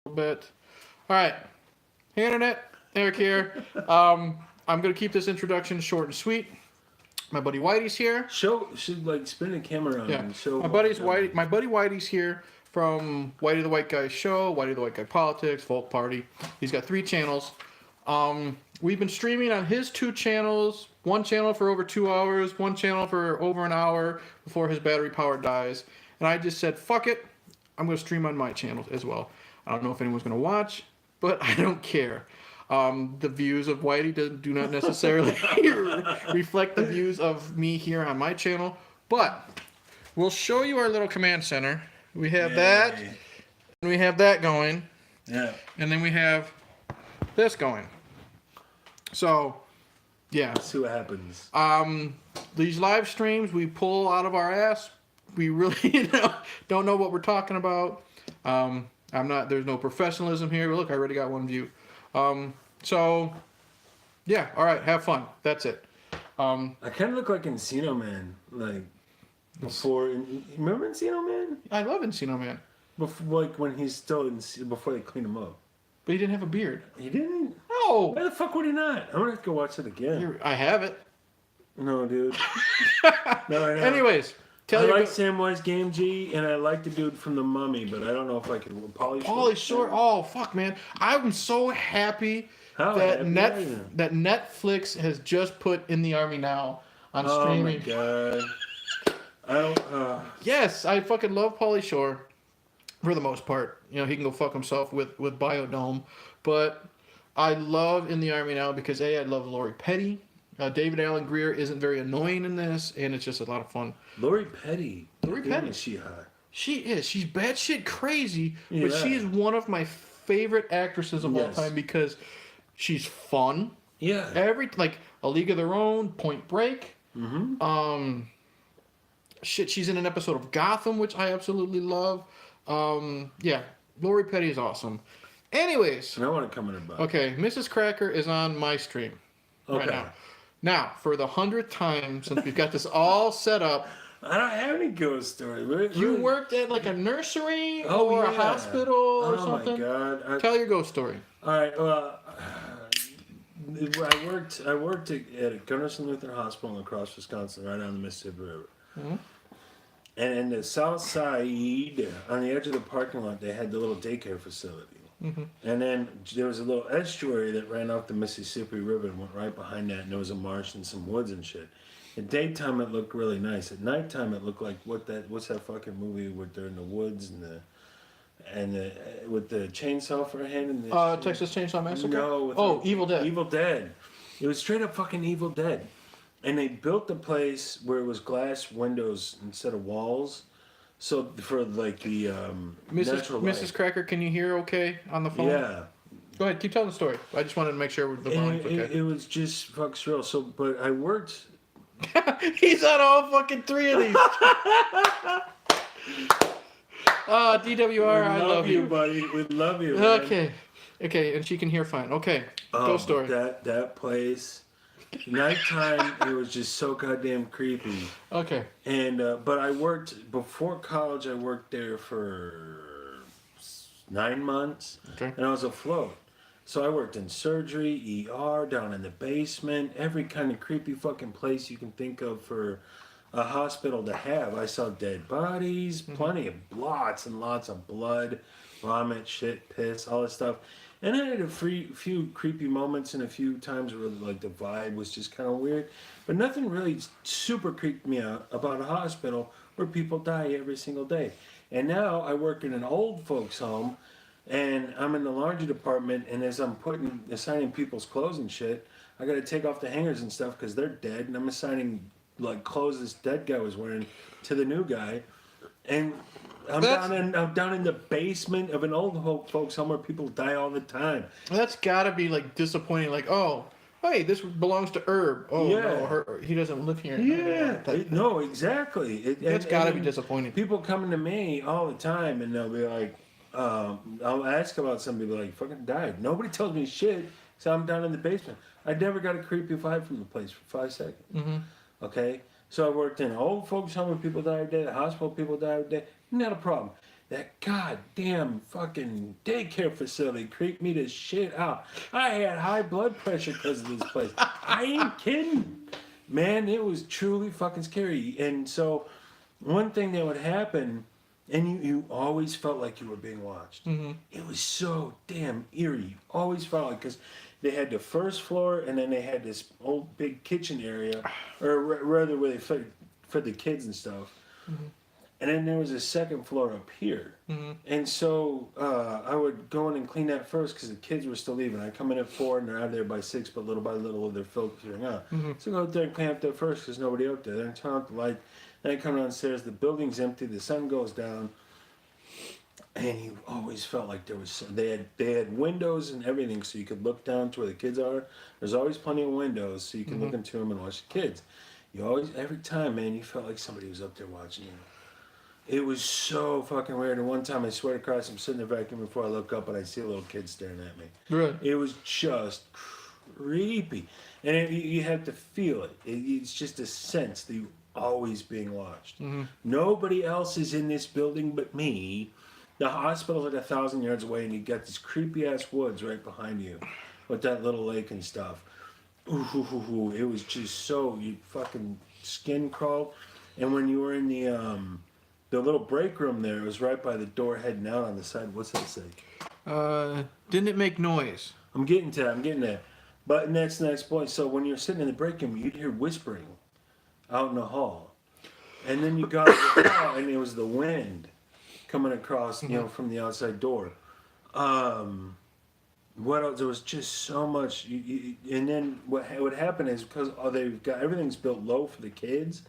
bit. All right. Hey, Internet. Eric here. I'm going to keep this introduction short and sweet. My buddy Whitey's here. Should like spin the camera on and show. My buddy Whitey's here from Whitey the White Guy Show, Whitey the White Guy Politics, Folk Party. He's got 3 channels. We've been streaming on his 2 channels. One channel for over 2 hours, one channel for over an hour before his battery power dies. And I just said, fuck it. I'm going to stream on my channel as well. I don't know if anyone's going to watch, but I don't care. The views of Whitey do not necessarily reflect the views of me here on my channel. But we'll show you our little command center. We have that. And we have that going. Yeah. And then we have this going. So, yeah. Let's see what happens. These live streams we pull out of our ass. We really don't know what we're talking about. There's no professionalism here. Look, I already got 1 view. So, yeah, all right, have fun. That's it. I kind of look like Encino Man, like before. Remember Encino Man? I love Encino Man. Before, like when he's still before they clean him up. But he didn't have a beard. He didn't? No. Why the fuck would he not? I'm gonna have to go watch it again. I have it. No, dude. No, I know. Anyways. I like Samwise Gamgee, and I like the dude from The Mummy, but I don't know if I could. Pauly Shore. Oh, fuck, man. I'm so happy that Netflix has just put In the Army Now on streaming. Oh, my God. I don't... Yes, I fucking love Pauly Shore for the most part. You know, he can go fuck himself with Biodome. But I love In the Army Now because, I love Lori Petty. David Allen Greer isn't very annoying in this, and it's just a lot of fun. Lori Petty. Is she hot? She is. She's batshit crazy, but she is one of my favorite actresses of all time because she's fun. Yeah. Like A League of Their Own, Point Break. Mm-hmm. She's in an episode of Gotham, which I absolutely love. Yeah, Lori Petty is awesome. Anyways. And I want to come in about. Okay, Mrs. Cracker is on my stream right now. Now, for the 100th time since we've got this all set up. I don't have any ghost stories. You worked at like a nursery or a hospital or something? Oh, my God. Tell your ghost story. All right, well, I worked at a Gunderson Lutheran Hospital in La Crosse, Wisconsin, right on the Mississippi River. Mm-hmm. And in the south side, on the edge of the parking lot, they had the little daycare facility. Mm-hmm. And then there was a little estuary that ran off the Mississippi River and went right behind that, and there was a marsh and some woods and shit. At daytime, it looked really nice. At nighttime, it looked like what's that fucking movie where they're in the woods and with the chainsaw for a hand and the Texas Chainsaw Massacre? No. Evil Dead. Evil Dead. It was straight up fucking Evil Dead. And they built the place where it was glass windows instead of walls. So for like the natural light. Mrs. Cracker, can you hear okay on the phone? Yeah. Go ahead, keep telling the story. I just wanted to make sure the volume's okay. It was just fuck surreal. So, but I worked. He's on all fucking 3 of these. DWR, I love you, buddy. We love you. Okay, and she can hear fine. Okay, go story. That place. Nighttime, it was just so goddamn creepy. Okay. And but I worked before college. I worked there for 9 months, and I was afloat. So I worked in surgery, ER, down in the basement, every kind of creepy fucking place you can think of for a hospital to have. I saw dead bodies, plenty of lots and lots of blood, vomit, shit, piss, all this stuff. And I had a few creepy moments and a few times where like the vibe was just kind of weird. But nothing really super creeped me out about a hospital where people die every single day. And now I work in an old folks home, and I'm in the laundry department, and as I'm assigning people's clothes and shit, I got to take off the hangers and stuff because they're dead, and I'm assigning like clothes this dead guy was wearing to the new guy. And I'm down in the basement of an old folks home where people die all the time. That's gotta be like disappointing. Like, oh, hey, this belongs to Herb. Oh, yeah. No, he doesn't live here. Yeah, no, exactly. That's gotta be disappointing. People coming to me all the time, and they'll be like, I'll ask about somebody, like, fucking died. Nobody tells me shit, so I'm down in the basement. I never got a creepy vibe from the place for 5 seconds. Mm-hmm. Okay? So I worked in an old folks home where people die every day, the hospital people die every day. Not a problem. That goddamn fucking daycare facility creeped me to shit out. I had high blood pressure because of this place. I ain't kidding. Man, it was truly fucking scary. And so, one thing that would happen, and you always felt like you were being watched. Mm-hmm. It was so damn eerie. You always felt like, because they had the first floor, and then they had this old big kitchen area, or rather where they fed the kids and stuff. Mm-hmm. And then there was a second floor up here. Mm-hmm. And so I would go in and clean that first because the kids were still leaving. I'd come in at 4 and they're out of there by 6, but little by little they're filtering out. Mm-hmm. So I go out there and clean up there first because nobody out there. Then I turn out the light. Then I come downstairs. The building's empty. The sun goes down. And you always felt like there was... They had windows and everything so you could look down to where the kids are. There's always plenty of windows so you can look into them and watch the kids. You always... Every time, man, you felt like somebody was up there watching you. It was so fucking weird. And one time, I swear to Christ, I'm sitting there vacuuming before I look up and I see a little kid staring at me. Right. It was just creepy. And you have to feel it. It's just a sense that you're always being watched. Mm-hmm. Nobody else is in this building but me. The hospital's like 1,000 yards away and you got these creepy-ass woods right behind you with that little lake and stuff. Ooh, it was just so... You fucking skin crawled. And when you were in the little break room there, it was right by the door heading out on the side. What's that say? Didn't it make noise? I'm getting to that. But that's the next point. So when you're sitting in the break room, you'd hear whispering out in the hall. And then you got to the hall, and it was the wind coming across, from the outside door. What else? There was just so much. And then what would happen is because they've got everything's built low for the kids.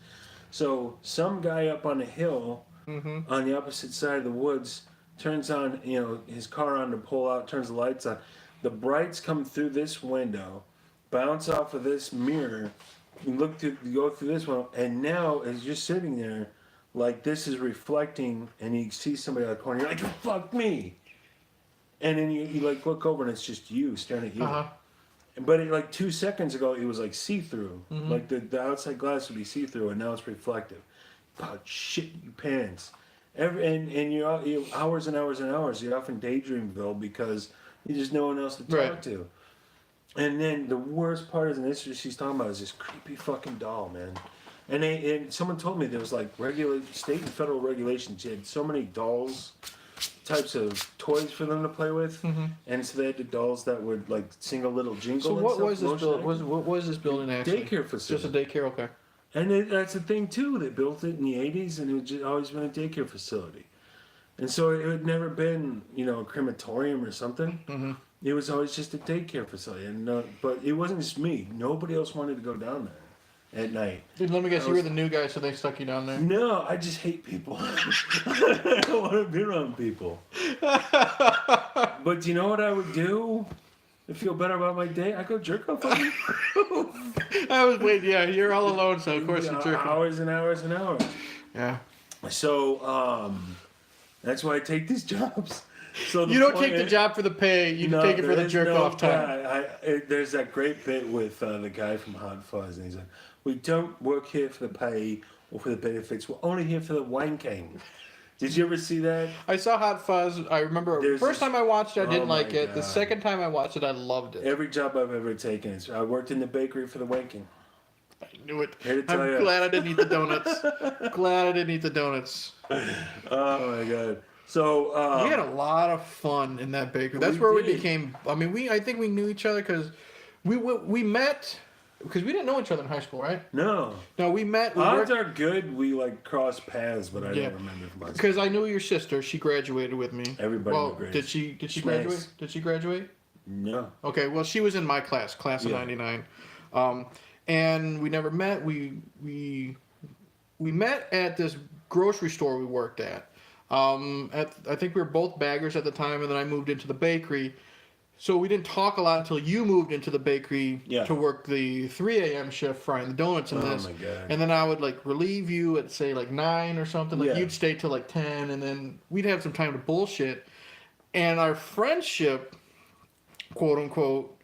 So some guy up on the hill on the opposite side of the woods turns on, his car on to pull out, turns the lights on. The brights come through this window, bounce off of this mirror, you go through this one, and now as you're sitting there, like this is reflecting, and you see somebody out of the corner, you're like, fuck me. And then you like look over and it's just you staring at you. Uh-huh. But like 2 seconds ago, it was like see-through. Mm-hmm. Like the outside glass would be see-through, and now it's reflective. God, shit your pants. And you're hours and hours and hours. You're off in Daydreamville because there's no one else to talk to. And then the worst part is, and this is what she's talking about, is this creepy fucking doll, man. And someone told me there was like state and federal regulations. You had so many dolls, types of toys for them to play with, and so they had the dolls that would like sing a little jingle. So what was this building? What was this building actually? Daycare facility. Just a daycare, okay. And that's the thing too. They built it in the '80s, and it had always been a daycare facility. And so it had never been, a crematorium or something. Mm-hmm. It was always just a daycare facility. And but it wasn't just me. Nobody else wanted to go down there at night. Dude, let me guess, you were the new guy, so they stuck you down there? No, I just hate people. I don't want to be around people. But you know what I would do to feel better about my day? I go jerk off on you. I was waiting. Yeah, you're all alone, so of course you jerk off. Hours and hours and hours. Yeah. So, that's why I take these jobs. So you don't take the job for the pay. You take it for the jerk-off time. There's that great bit with the guy from Hot Fuzz, and he's like, "We don't work here for the pay or for the benefits. We're only here for the wanking." Did you ever see that? I saw Hot Fuzz. I remember first time I watched it, I didn't like it. God. The second time I watched it, I loved it. Every job I've ever taken is I worked in the bakery for the wanking. I knew it. I'm glad I didn't eat the donuts. Oh my God. So we had a lot of fun in that bakery. That's where we became. I mean, I think we knew each other because we met because we didn't know each other in high school, right? No, we met. Odds are good we like crossed paths, but I don't remember from high school. Because I knew your sister. She graduated with me. Everybody did she graduate? Nice. Did she graduate? No. Okay, well she was in my class of '99, and we never met. We met at this grocery store we worked at. I think we were both baggers at the time, and then I moved into the bakery. So we didn't talk a lot until you moved into the bakery to work the 3 a.m. shift frying the donuts and this. Oh my God. And then I would like relieve you at say like 9 or something. Like you'd stay till like 10, and then we'd have some time to bullshit. And our friendship, quote unquote,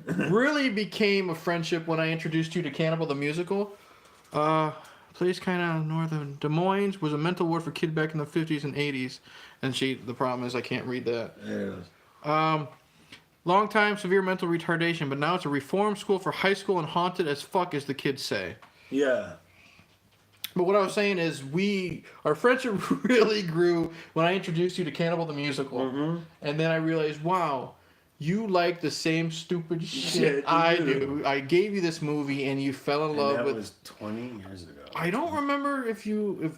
really became a friendship when I introduced you to Cannibal the musical. place kind of north of Des Moines, was a mental ward for kids back in the 50s and 80s. And the problem is I can't read that. Yeah. Long time severe mental retardation, but now it's a reform school for high school and haunted as fuck, as the kids say. Yeah. But what I was saying is our friendship really grew when I introduced you to Cannibal the Musical. Mm-hmm. And then I realized, wow, you like the same stupid shit I do. I gave you this movie and you fell in love with... That was 20 years ago. I don't remember if you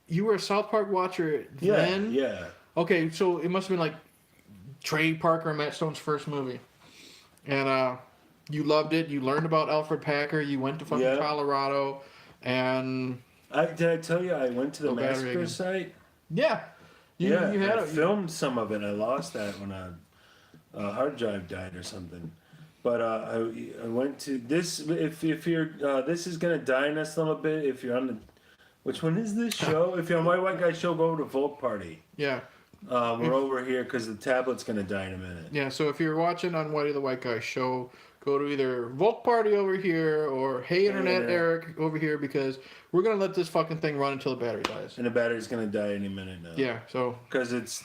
were a South Park watcher then. Yeah. Okay, so it must have been like Trey Parker and Matt Stone's first movie. And you loved it. You learned about Alfred Packer. You went to fucking Colorado. And... Did I tell you I went to the massacre site? Yeah. You had I filmed some of it. I lost that when a hard drive died or something. But I went to this. If you're this is gonna die us a little bit. If you're on the, which one is this show? If you're on White Guy Show, go to Volt Party. Yeah. We're over here because the tablet's gonna die in a minute. Yeah. So if you're watching on Whitey the White Guy Show, go to either Volt Party over here or Hey Internet Eric over here, because we're gonna let this fucking thing run until the battery dies. And the battery's gonna die any minute now. Yeah. So. Because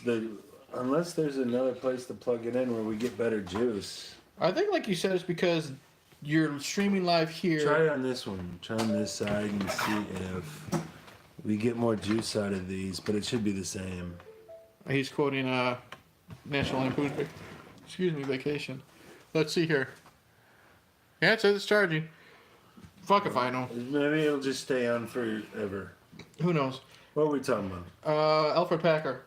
unless there's another place to plug it in where we get better juice. I think, like you said, it's because you're streaming live here. Try on this one. Try on this side and see if we get more juice out of these, but it should be the same. He's quoting National Lampoon's Vacation. Let's see here. Yeah, it says it's charging. Fuck if I know. Maybe it'll just stay on forever. Who knows? What are we talking about? Alfred Packer.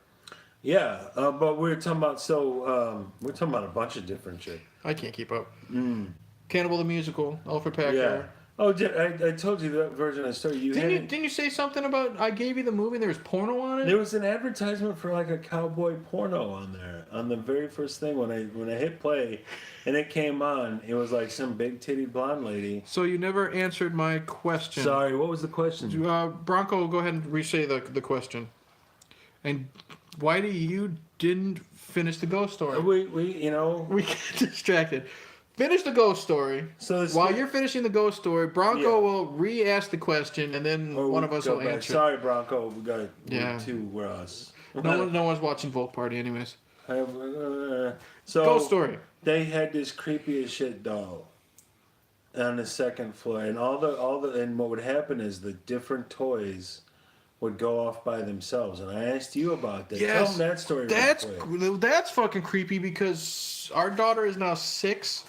Yeah, but we're talking about a bunch of different shit. I can't keep up. Cannibal the Musical, Alfred Packer. Yeah. Oh, I told you that version of the story. Didn't you say something about I gave you the movie and there was porno on it? There was an advertisement for like a cowboy porno on there on the very first thing when I hit play, and it came on. It was like some big titty blonde lady. So you never answered my question. Sorry, what was the question? Bronco, go ahead and re-say the question. And Whitey, you didn't finish the ghost story. We get distracted. Finish the ghost story. So while you're finishing the ghost story, Bronco will re-ask the question, and then one of us will answer. Sorry, Bronco. We got two. We're us. No one's watching Volt Party, anyways. So ghost story. They had this creepy as shit doll on the second floor, and and what would happen is the different toys would go off by themselves. And I asked you about that. Yes, tell them that story. That's fucking creepy, because our daughter is now 6.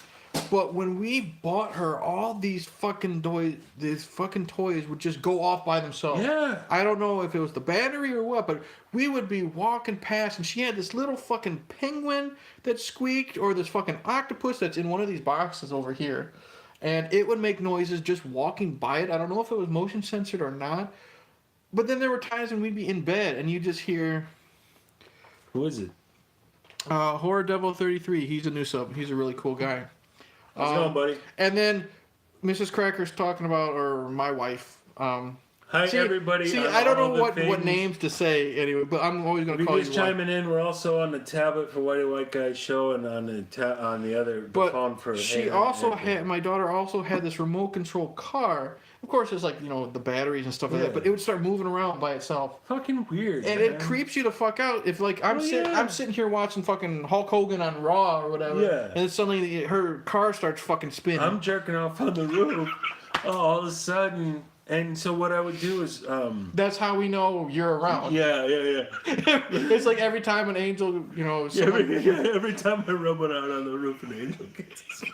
But when we bought her, all these fucking toys would just go off by themselves. Yeah. I don't know if it was the battery or what, but we would be walking past, and she had this little fucking penguin that squeaked, or this fucking octopus that's in one of these boxes over here. And it would make noises just walking by it. I don't know if it was motion censored or not. But then there were times when we'd be in bed, and you just hear... Who is it? Horror Devil 33. He's a new sub. He's a really cool guy. How's it going, buddy? And then Mrs. Cracker's talking about, or my wife. Hi, everybody. See, I don't know what names to say anyway, but I'm always going to call you. Just chiming in. We're also on the tablet for Whitey White Guy Show, and on the phone for. She my daughter also had this remote control car. Of course, it's like, the batteries and stuff like that, but it would start moving around by itself. Fucking weird. And it creeps you the fuck out. If I'm sitting here watching fucking Hulk Hogan on Raw or whatever, and then suddenly her car starts fucking spinning. I'm jerking off on the roof. All of a sudden. And so what I would do is... That's how we know you're around. Yeah. It's like every time an angel, every time I rub it out on the roof, an angel gets its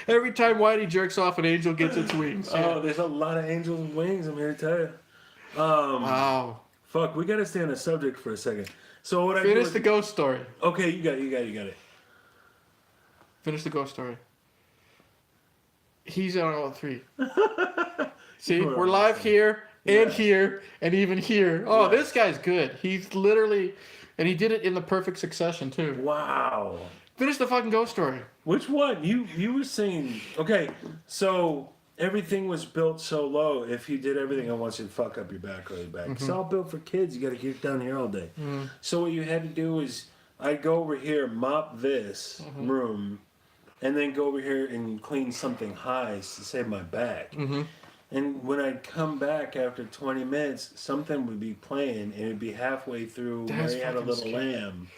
every time Whitey jerks off, an angel gets its wings. Yeah. Oh, there's a lot of angels and wings, I'm here to tell you. Wow. Fuck, we got to stay on the subject for a second. So what Finish the ghost story. Okay, you got it. Finish the ghost story. He's on all 3. See, we're live here and here and even here. Oh, this guy's good. He's literally, and he did it in the perfect succession too. Wow. Finish the fucking ghost story. Which one? You were saying, okay, so everything was built so low. If you did everything, I want you to fuck up your back really bad. It's all built for kids. You got to get down here all day. So what you had to do is, I'd go over here, mop this room, and then go over here and clean something high to save my back. And when I'd come back after 20 minutes, something would be playing, and it'd be halfway through That's Mary Had a fucking Little scary. Lamb.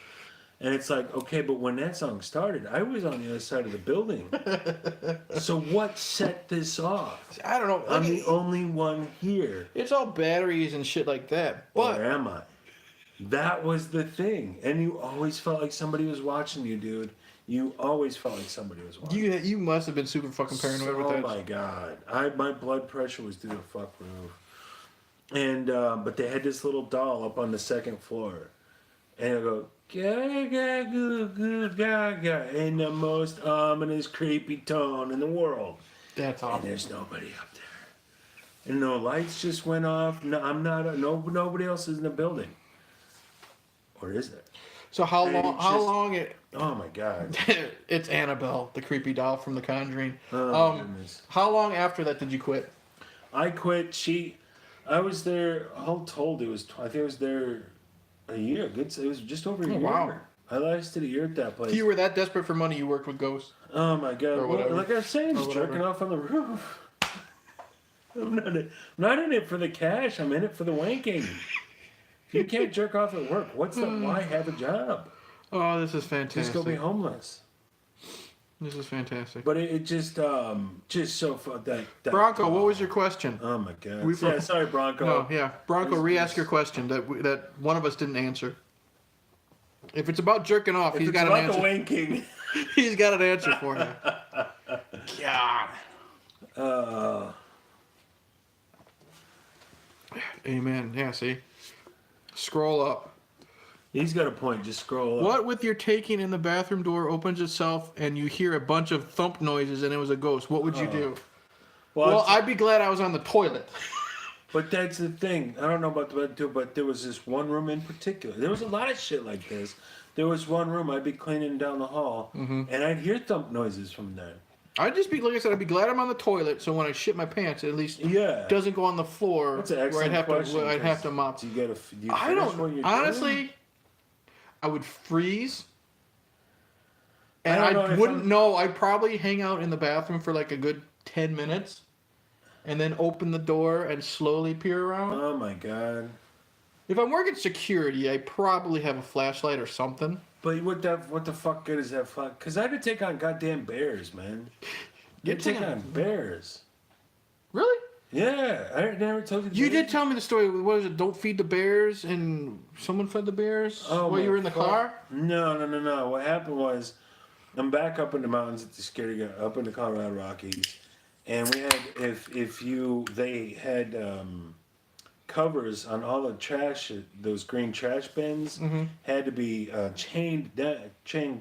And it's like, okay, but when that song started, I was on the other side of the building. So what set this off? I don't know. I'm the only one here. It's all batteries and shit like that. But Or am I? That was the thing. And you always felt like somebody was watching you, dude. You always felt like somebody was watching. you must have been super fucking paranoid with that. Oh my god. My blood pressure was through the fuck roof. And but they had this little doll up on the second floor. And it'll go ga ga goo goo ga ga in the most ominous creepy tone in the world. That's And awful. there's nobody up there. And no lights just went off. No, nobody else is in the building. Or is there? So how And long? it's How just- long it? Oh my god. It's Annabelle, the creepy doll from The Conjuring. Oh my goodness. How long after that did you quit? I quit. I was there. All told, I think I was there a year. It was just over a year. wow. I lasted a year at that place. You were that desperate for money, you worked with ghosts. Oh my god! Or whatever. Like I was saying, Or just whatever. jerking off on the roof. I'm not in it for the cash. I'm in it for the wanking. If you can't jerk off at work, why have a job? Oh, this is fantastic. Just go be homeless. This is fantastic. But it just so fun that Bronco, what was your question? Oh my god! We- Yeah, sorry, Bronco. No, yeah, Bronco, This- re-ask your question that one of us didn't answer. If it's about jerking off, If he's it's got an about the answer. wanking. He's got an answer for you. God. Amen. Yeah, see? Scroll up. He's got a point. Just scroll up. What with your taking in the bathroom door opens itself and you hear a bunch of thump noises and it was a ghost? What would you do? Well, I'd be glad I was on the toilet. But that's the thing. I don't know about the bed too, but there was this one room in particular. There was a lot of shit like this. There was one room I'd be cleaning down the hall, and I'd hear thump noises from there. I'd just be, like I said, I'd be glad I'm on the toilet, so when I shit my pants, it at least Yeah. doesn't go on the floor That's an where excellent question. I'd have to mop. Do you get do you I finish don't. what you're Honestly, doing? I would freeze, I and don't know I if wouldn't I'm- know. I'd probably hang out in the bathroom for like a good 10 minutes, and then open the door and slowly peer around. Oh my god! If I'm working security, I probably have a flashlight or something. But what the fuck good is that fuck? Because I had to take on goddamn bears, man. You had to take on bears. Really? Yeah, I never told you. You did tell me the story. What was it? Don't feed the bears, and someone fed the bears while my you were in the fuck. car. No. What happened was, I'm back up in the mountains at the scary up in the Colorado Rockies, and we had they had covers on all the trash. Those green trash bins had to be chained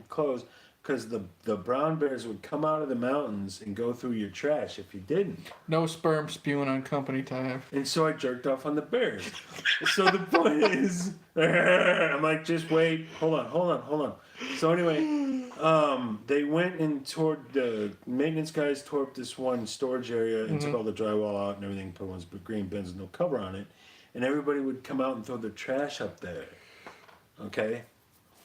closed because the brown bears would come out of the mountains and go through your trash if you didn't. No sperm spewing on company time. And so I jerked off on the bears. So the point is, I'm like, just wait, hold on. So anyway, they went and the maintenance guys tore up this one storage area and took all the drywall out and everything, put ones green bins with no cover on it, and everybody would come out and throw their trash up there. Okay,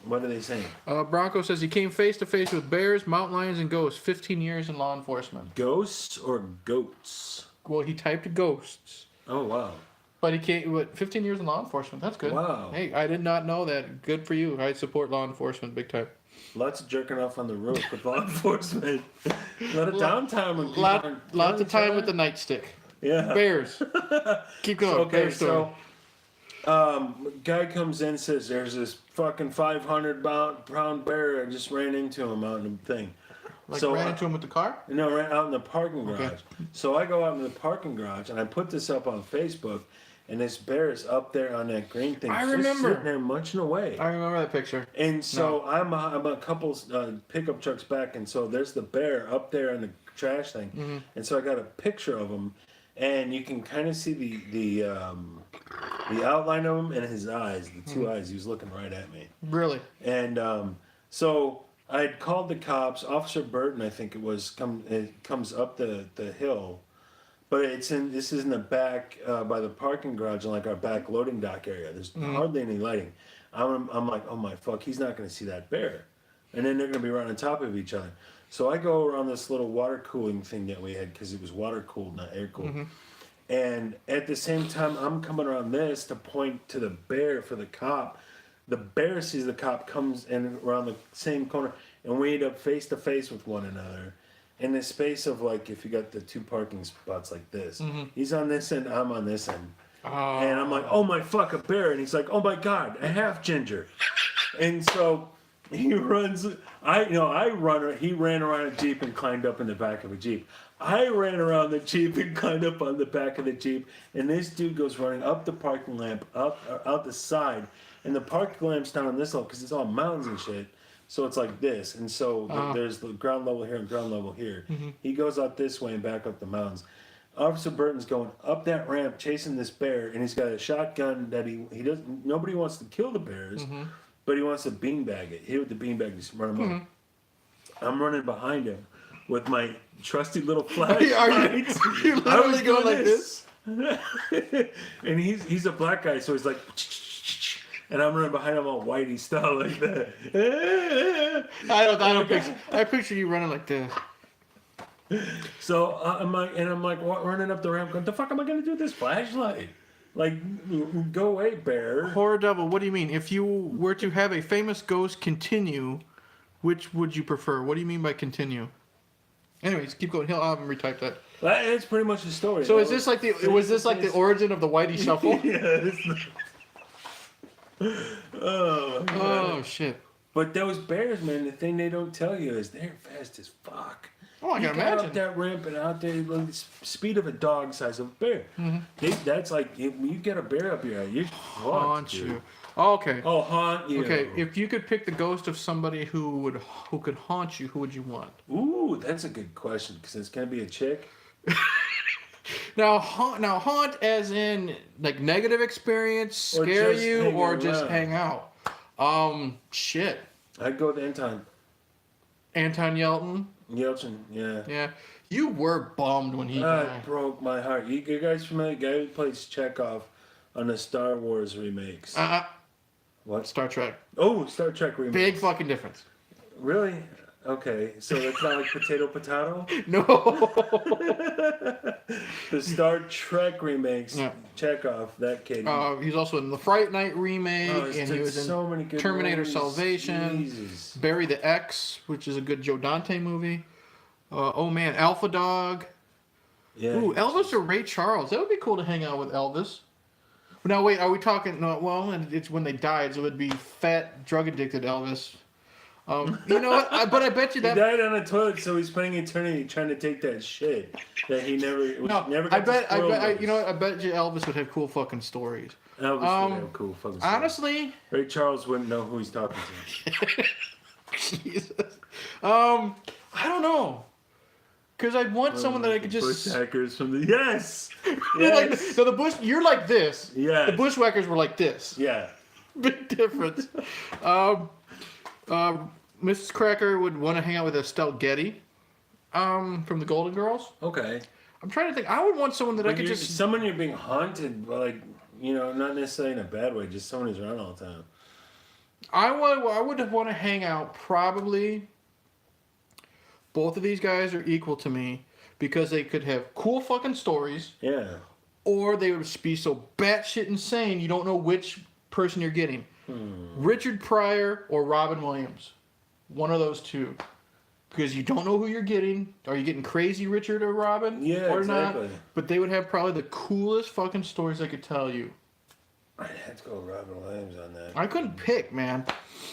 what are they saying? Bronco says he came face to face with bears, mountain lions, and ghosts. 15 years in law enforcement. Ghosts or goats? Well, he typed ghosts, Oh wow. but he came. 15 years in law enforcement. That's good. Wow. Hey, I did not know that. Good for you. I support law enforcement big time. Lots of jerking off on the roof with law enforcement. A lot of downtime when people aren't Lots of time downtime. with the nightstick. Yeah. Bears. Keep going. Okay, Bear story. so guy comes in, says there's this fucking 500-pound bear. I just ran into him out in the thing. Like so ran into him with the car. ran out in the parking garage. Okay. So I go out in the parking garage and I put this up on Facebook, and this bear is up there on that green thing. I just remember. sitting there munching away. I remember that picture. And so I'm a couple pickup trucks back, and so there's the bear up there on the trash thing, and so I got a picture of him, and you can kind of see the outline of him and his eyes, the two eyes. He was looking right at me, Really? and so I'd called the cops. Officer Burton, I think it was, comes up the hill. But this is in the back by the parking garage and like our back loading dock area. There's hardly any lighting. I'm like, oh my fuck, he's not going to see that bear. And then they're going to be right on top of each other. So I go around this little water cooling thing that we had because it was water cooled, not air cooled. And at the same time, I'm coming around this to point to the bear for the cop. The bear sees the cop, comes in around the same corner, and we end up face to face with one another. In the space of like, if you got the 2 parking spots like this, he's on this end, I'm on this end. And I'm like, oh my fuck, a bear. And he's like, oh my God, a half ginger. And so he runs, he ran around a Jeep and climbed up in the back of a Jeep. I ran around the Jeep and climbed up on the back of the Jeep. And this dude goes running up the parking lamp, out the side. And the parking lamp's down on this level because it's all mountains and shit. So it's like this. And so there's the ground level here and ground level here. He goes out this way and back up the mountains. Officer Burton's going up that ramp chasing this bear, and he's got a shotgun that he doesn't. Nobody wants to kill the bears, but he wants to beanbag it. Hit with the beanbag, just run him up. I'm running behind him with my trusty little flashlight. You're literally going like this. And he's a black guy, so he's like, and I'm running behind him all Whitey style like that. I picture you running like this. So I'm like, running up the ramp, going, the fuck am I gonna do with this flashlight? Like, go away, bear. Horror Devil, what do you mean? If you were to have a famous ghost continue, which would you prefer? What do you mean by continue? Anyways, keep going. He'll retype that. That's pretty much the story. So was this like the origin of the Whitey Shuffle? Yeah. Oh shit. But those bears, man, the thing they don't tell you is they're fast as fuck. Oh, I can Up imagine. that ramp and out there, like, the speed of a dog size of a bear. That's like, you get a bear up here, you Haunt you. Oh, okay. Oh, haunt you. Okay, if you could pick the ghost of somebody who could haunt you, who would you want? Ooh, that's a good question, because it's going to be a chick. Now haunt as in like negative experience, Or scare just you, hang or just around. hang out. Shit. I'd go with Anton. Anton Yelton. Yelchin, yeah. Yeah. You were bummed when he That died. broke my heart. You guys familiar? The guy who plays Chekhov on the Star Wars remakes. What? Star Trek. Oh, Star Trek remakes. Big fucking difference. Really? Okay, so it's not like potato? No. The Star Trek remakes, Yeah. Chekhov, that kid. He's also in the Fright Night remake, he's and he done was in so many good Terminator movies. Salvation, Jesus. Barry the X, which is a good Joe Dante movie. Oh man, Alpha Dog. Yeah. Ooh, Elvis or Ray Charles. That would be cool to hang out with Elvis. Now wait, are we talking? No, well, it's when they died, so it would be fat, drug addicted Elvis. You know what? But I bet you that He died on a toilet, so he's spending eternity trying to take that shit that he never I got bet to spoil you know what? I bet you Elvis would have cool fucking stories. Elvis would have cool fucking stuff. Honestly, Ray Charles wouldn't know who he's talking to. Jesus. I don't know. Because I'd want someone that I could just. Bushhackers from the yes. Like, so the bush, you're like this. Yeah. The bushwhackers were like this. Yeah. Big difference. Mrs. Cracker would want to hang out with Estelle Getty, from the Golden Girls. Okay. I'm trying to think. I would want someone that I could just. Someone you're being haunted by, like, you know, not necessarily in a bad way, just someone who's around all the time. I would want to hang out probably. Both of these guys are equal to me because they could have cool fucking stories. Yeah. Or they would be so batshit insane you don't know which person you're getting. Richard Pryor or Robin Williams. One of those two. Because you don't know who you're getting. Are you getting crazy Richard or Robin? Yeah, or exactly. not? But they would have probably the coolest fucking stories I could tell you. I'd have to go with Robin Williams on that. I couldn't pick, man.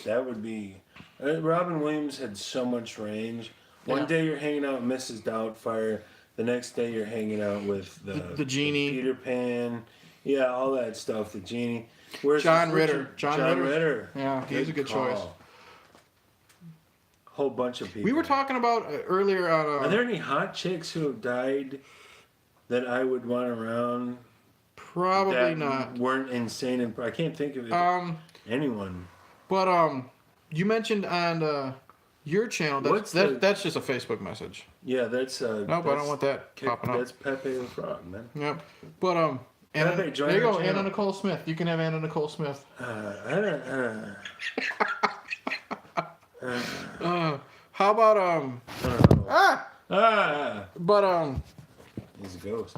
That would be... Robin Williams had so much range. One Yeah. day you're hanging out with Mrs. Doubtfire. The next day you're hanging out with the Genie. the Peter Pan. Yeah, all that stuff. The Genie. Where's John Ritter. Richard? John Ritter. Yeah, he's a good choice. Whole bunch of people. We were talking about earlier on... Are there any hot chicks who have died that I would want around? Probably that not. Weren't insane, and I can't think of anyone. But you mentioned on your channel that's just a Facebook message. Yeah, that's. Nope, I don't want that popping up. That's Pepe the Frog, man. Yep. But Anna, Pepe, join there you our go, channel. Anna Nicole Smith. You can have Anna Nicole Smith. How about But He's a ghost.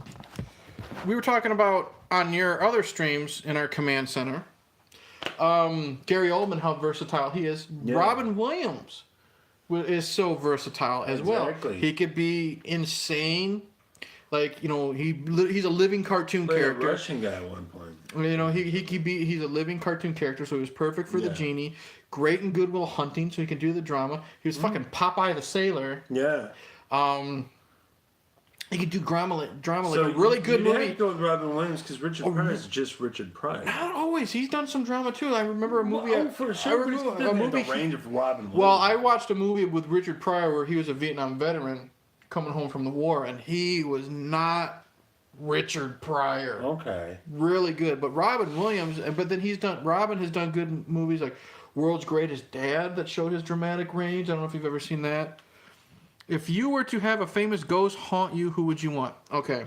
we were talking about on your other streams in our command center. Gary Oldman, how versatile he is. Yeah. Robin Williams is so versatile as Exactly. well. He could be insane. Like, you know, he's a living cartoon character. A Russian guy at one point. You know, he's a living cartoon character, so he was perfect for the genie. Great in Good Will Hunting, so he can do the drama. He was fucking Popeye the Sailor. Yeah. He could do drama like So a really good you movie. have to go with Robin Williams because Richard Pryor is just Richard Pryor. Not always. He's done some drama too. I remember a movie. For sure. I remember But a a movie. the range of Robin Williams. Well, I watched a movie with Richard Pryor where he was a Vietnam veteran coming home from the war, and he was not Richard Pryor. Okay. Really good, but Robin Williams. But then Robin has done good movies like World's Greatest Dad that showed his dramatic range. I don't know if you've ever seen that. If you were to have a famous ghost haunt you, who would you want? Okay,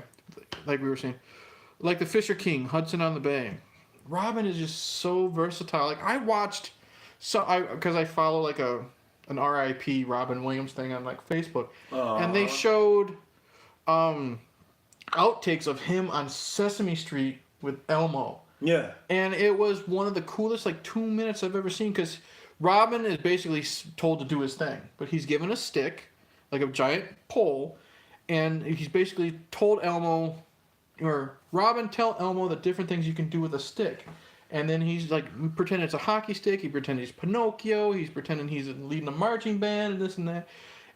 like we were saying, like the Fisher King, Hudson on the Bay. Robin is just so versatile. Like I watched, because I follow like an RIP Robin Williams thing on like Facebook, and they showed outtakes of him on Sesame Street with Elmo. Yeah. And it was one of the coolest, like, 2 minutes I've ever seen, because Robin is basically told to do his thing. But he's given a stick, like a giant pole, and he's basically told Elmo, or Robin tell Elmo the different things you can do with a stick. And then he's, like, pretending it's a hockey stick, he pretending he's Pinocchio, he's pretending he's leading a marching band, and this and that.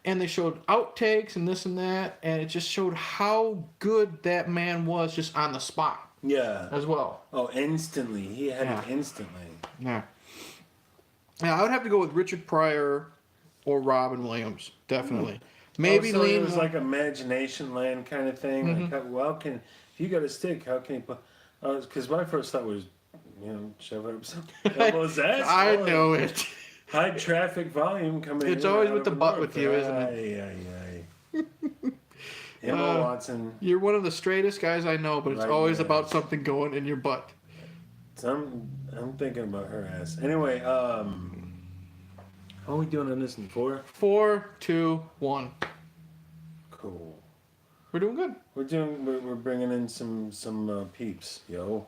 And they showed outtakes and this and that, and it just showed how good that man was just on the spot. Yeah. As well. Oh, instantly. He had it instantly. Yeah. Yeah, I would have to go with Richard Pryor or Robin Williams, definitely. Maybe so lean. it was like Imagination Land kind of thing. Mm-hmm. Like, well, if you got a stick, how can you put? Because my first thought was, shove it up some elbows ass. I know it. High traffic volume coming. It's always with the butt with you, isn't it? Aye. Emma Watson. You're one of the straightest guys I know, but it's always about something going in your butt. I'm thinking about her ass. Anyway, how are we doing on this in 4? 4, 2, 1. Cool. We're doing good. We're bringing in some peeps, yo.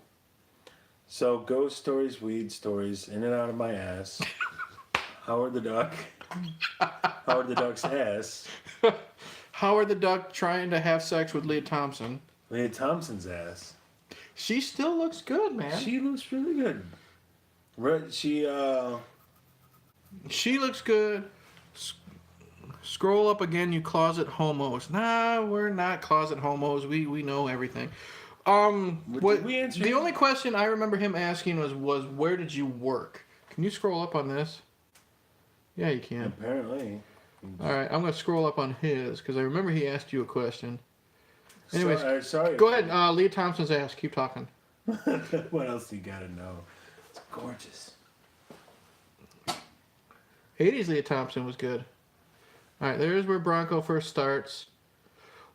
So ghost stories, weed stories, in and out of my ass. Howard the Duck. Howard the Duck's ass. Howard the Duck trying to have sex with Lea Thompson. Lea Thompson's ass. She still looks good, man. She looks really good. She looks good. Scroll up again, you closet homos. Nah, we're not closet homos. We know everything. Did we answer the only question I remember him asking was where did you work? Can you scroll up on this? Yeah, you can. Apparently. All right, I'm gonna scroll up on his because I remember he asked you a question. Anyways, sorry. Go ahead. Lea Thompson's ass. Keep talking. What else do you gotta know? It's gorgeous. 80s Lea Thompson was good. All right, there's where Bronco first starts.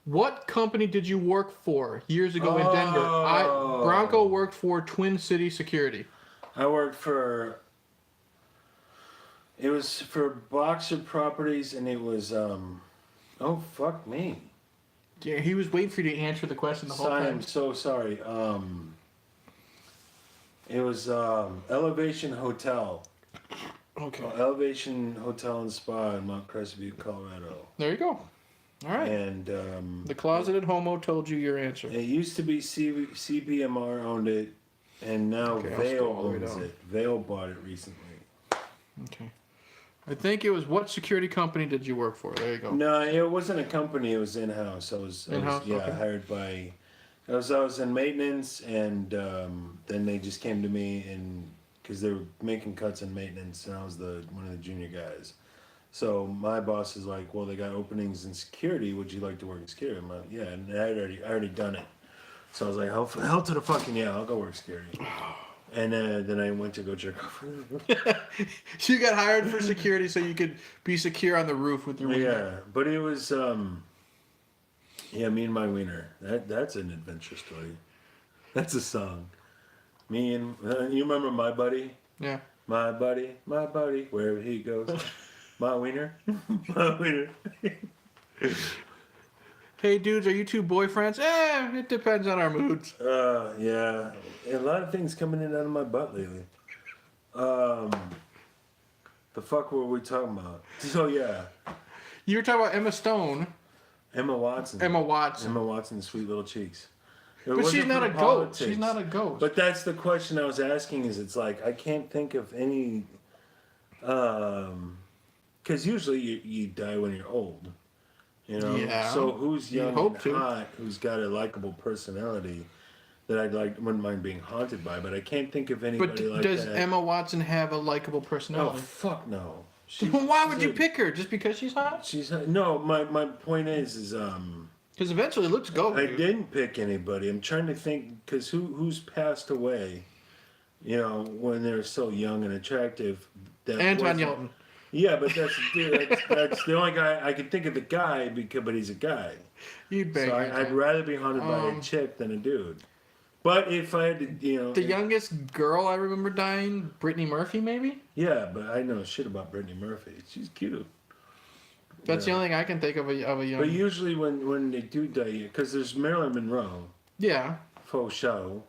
What company did you work for years ago in Denver? Bronco worked for Twin City Security. I worked for. It was for Boxer Properties, and it was. Oh fuck me! Yeah, he was waiting for you to answer the question the whole time. I'm so sorry. It was Elevation Hotel. Okay. Elevation Hotel and Spa in Mount Crestview, Colorado. There you go. All right. And the closeted homo told you your answer. it used to be CBMR owned it, and now Vail owns it. Vail bought it recently. Okay. I think it was what security company did you work for? There you go. No, it wasn't a company. It was in-house. I was Okay. hired by. I was in maintenance, and then they just came to me and because they were making cuts in maintenance, and I was one of the junior guys. So my boss is like, "Well, they got openings in security. Would you like to work in security?" I'm like, "Yeah," and I already done it. So I was like, "Hell to the fucking yeah, I'll go work security." And then I went to go jerk off. So you got hired for security so you could be secure on the roof with your wiener. Yeah, but it was me and my wiener. That's an adventure story. That's a song. Me and you remember My Buddy? Yeah. My buddy, wherever he goes. My wiener, my wiener. Hey, dudes, are you two boyfriends? It depends on our moods. Yeah. A lot of things coming in out of my butt lately. The fuck were we talking about? So, yeah. You were talking about Emma Stone. Emma Watson. Emma Watson. Emma Watson's sweet little cheeks. But she's not a ghost. She's not a ghost. But that's the question I was asking is it's like, I can't think of any... Because usually you die when you're old. You know? Yeah. So who's young and hot, who's got a likable personality that wouldn't mind being haunted by, but I can't think of anybody like that. But does Emma Watson have a likable personality? Oh, fuck no. Well, why would you pick her? Just because she's hot? No, my point is because eventually it looks gold. I didn't pick anybody. I'm trying to think because who's passed away, you know, when they're so young and attractive. Anton Yelton. Yeah, but that's the only guy I can think of. The guy but he's a guy. You'd bang. So I'd rather be haunted by a chick than a dude. But if I had to, you know... The youngest girl I remember dying, Brittany Murphy, maybe? Yeah, but I know shit about Brittany Murphy. She's cute. That's the only thing I can think of a young... But usually when they do die... Because there's Marilyn Monroe. Yeah. Faux show.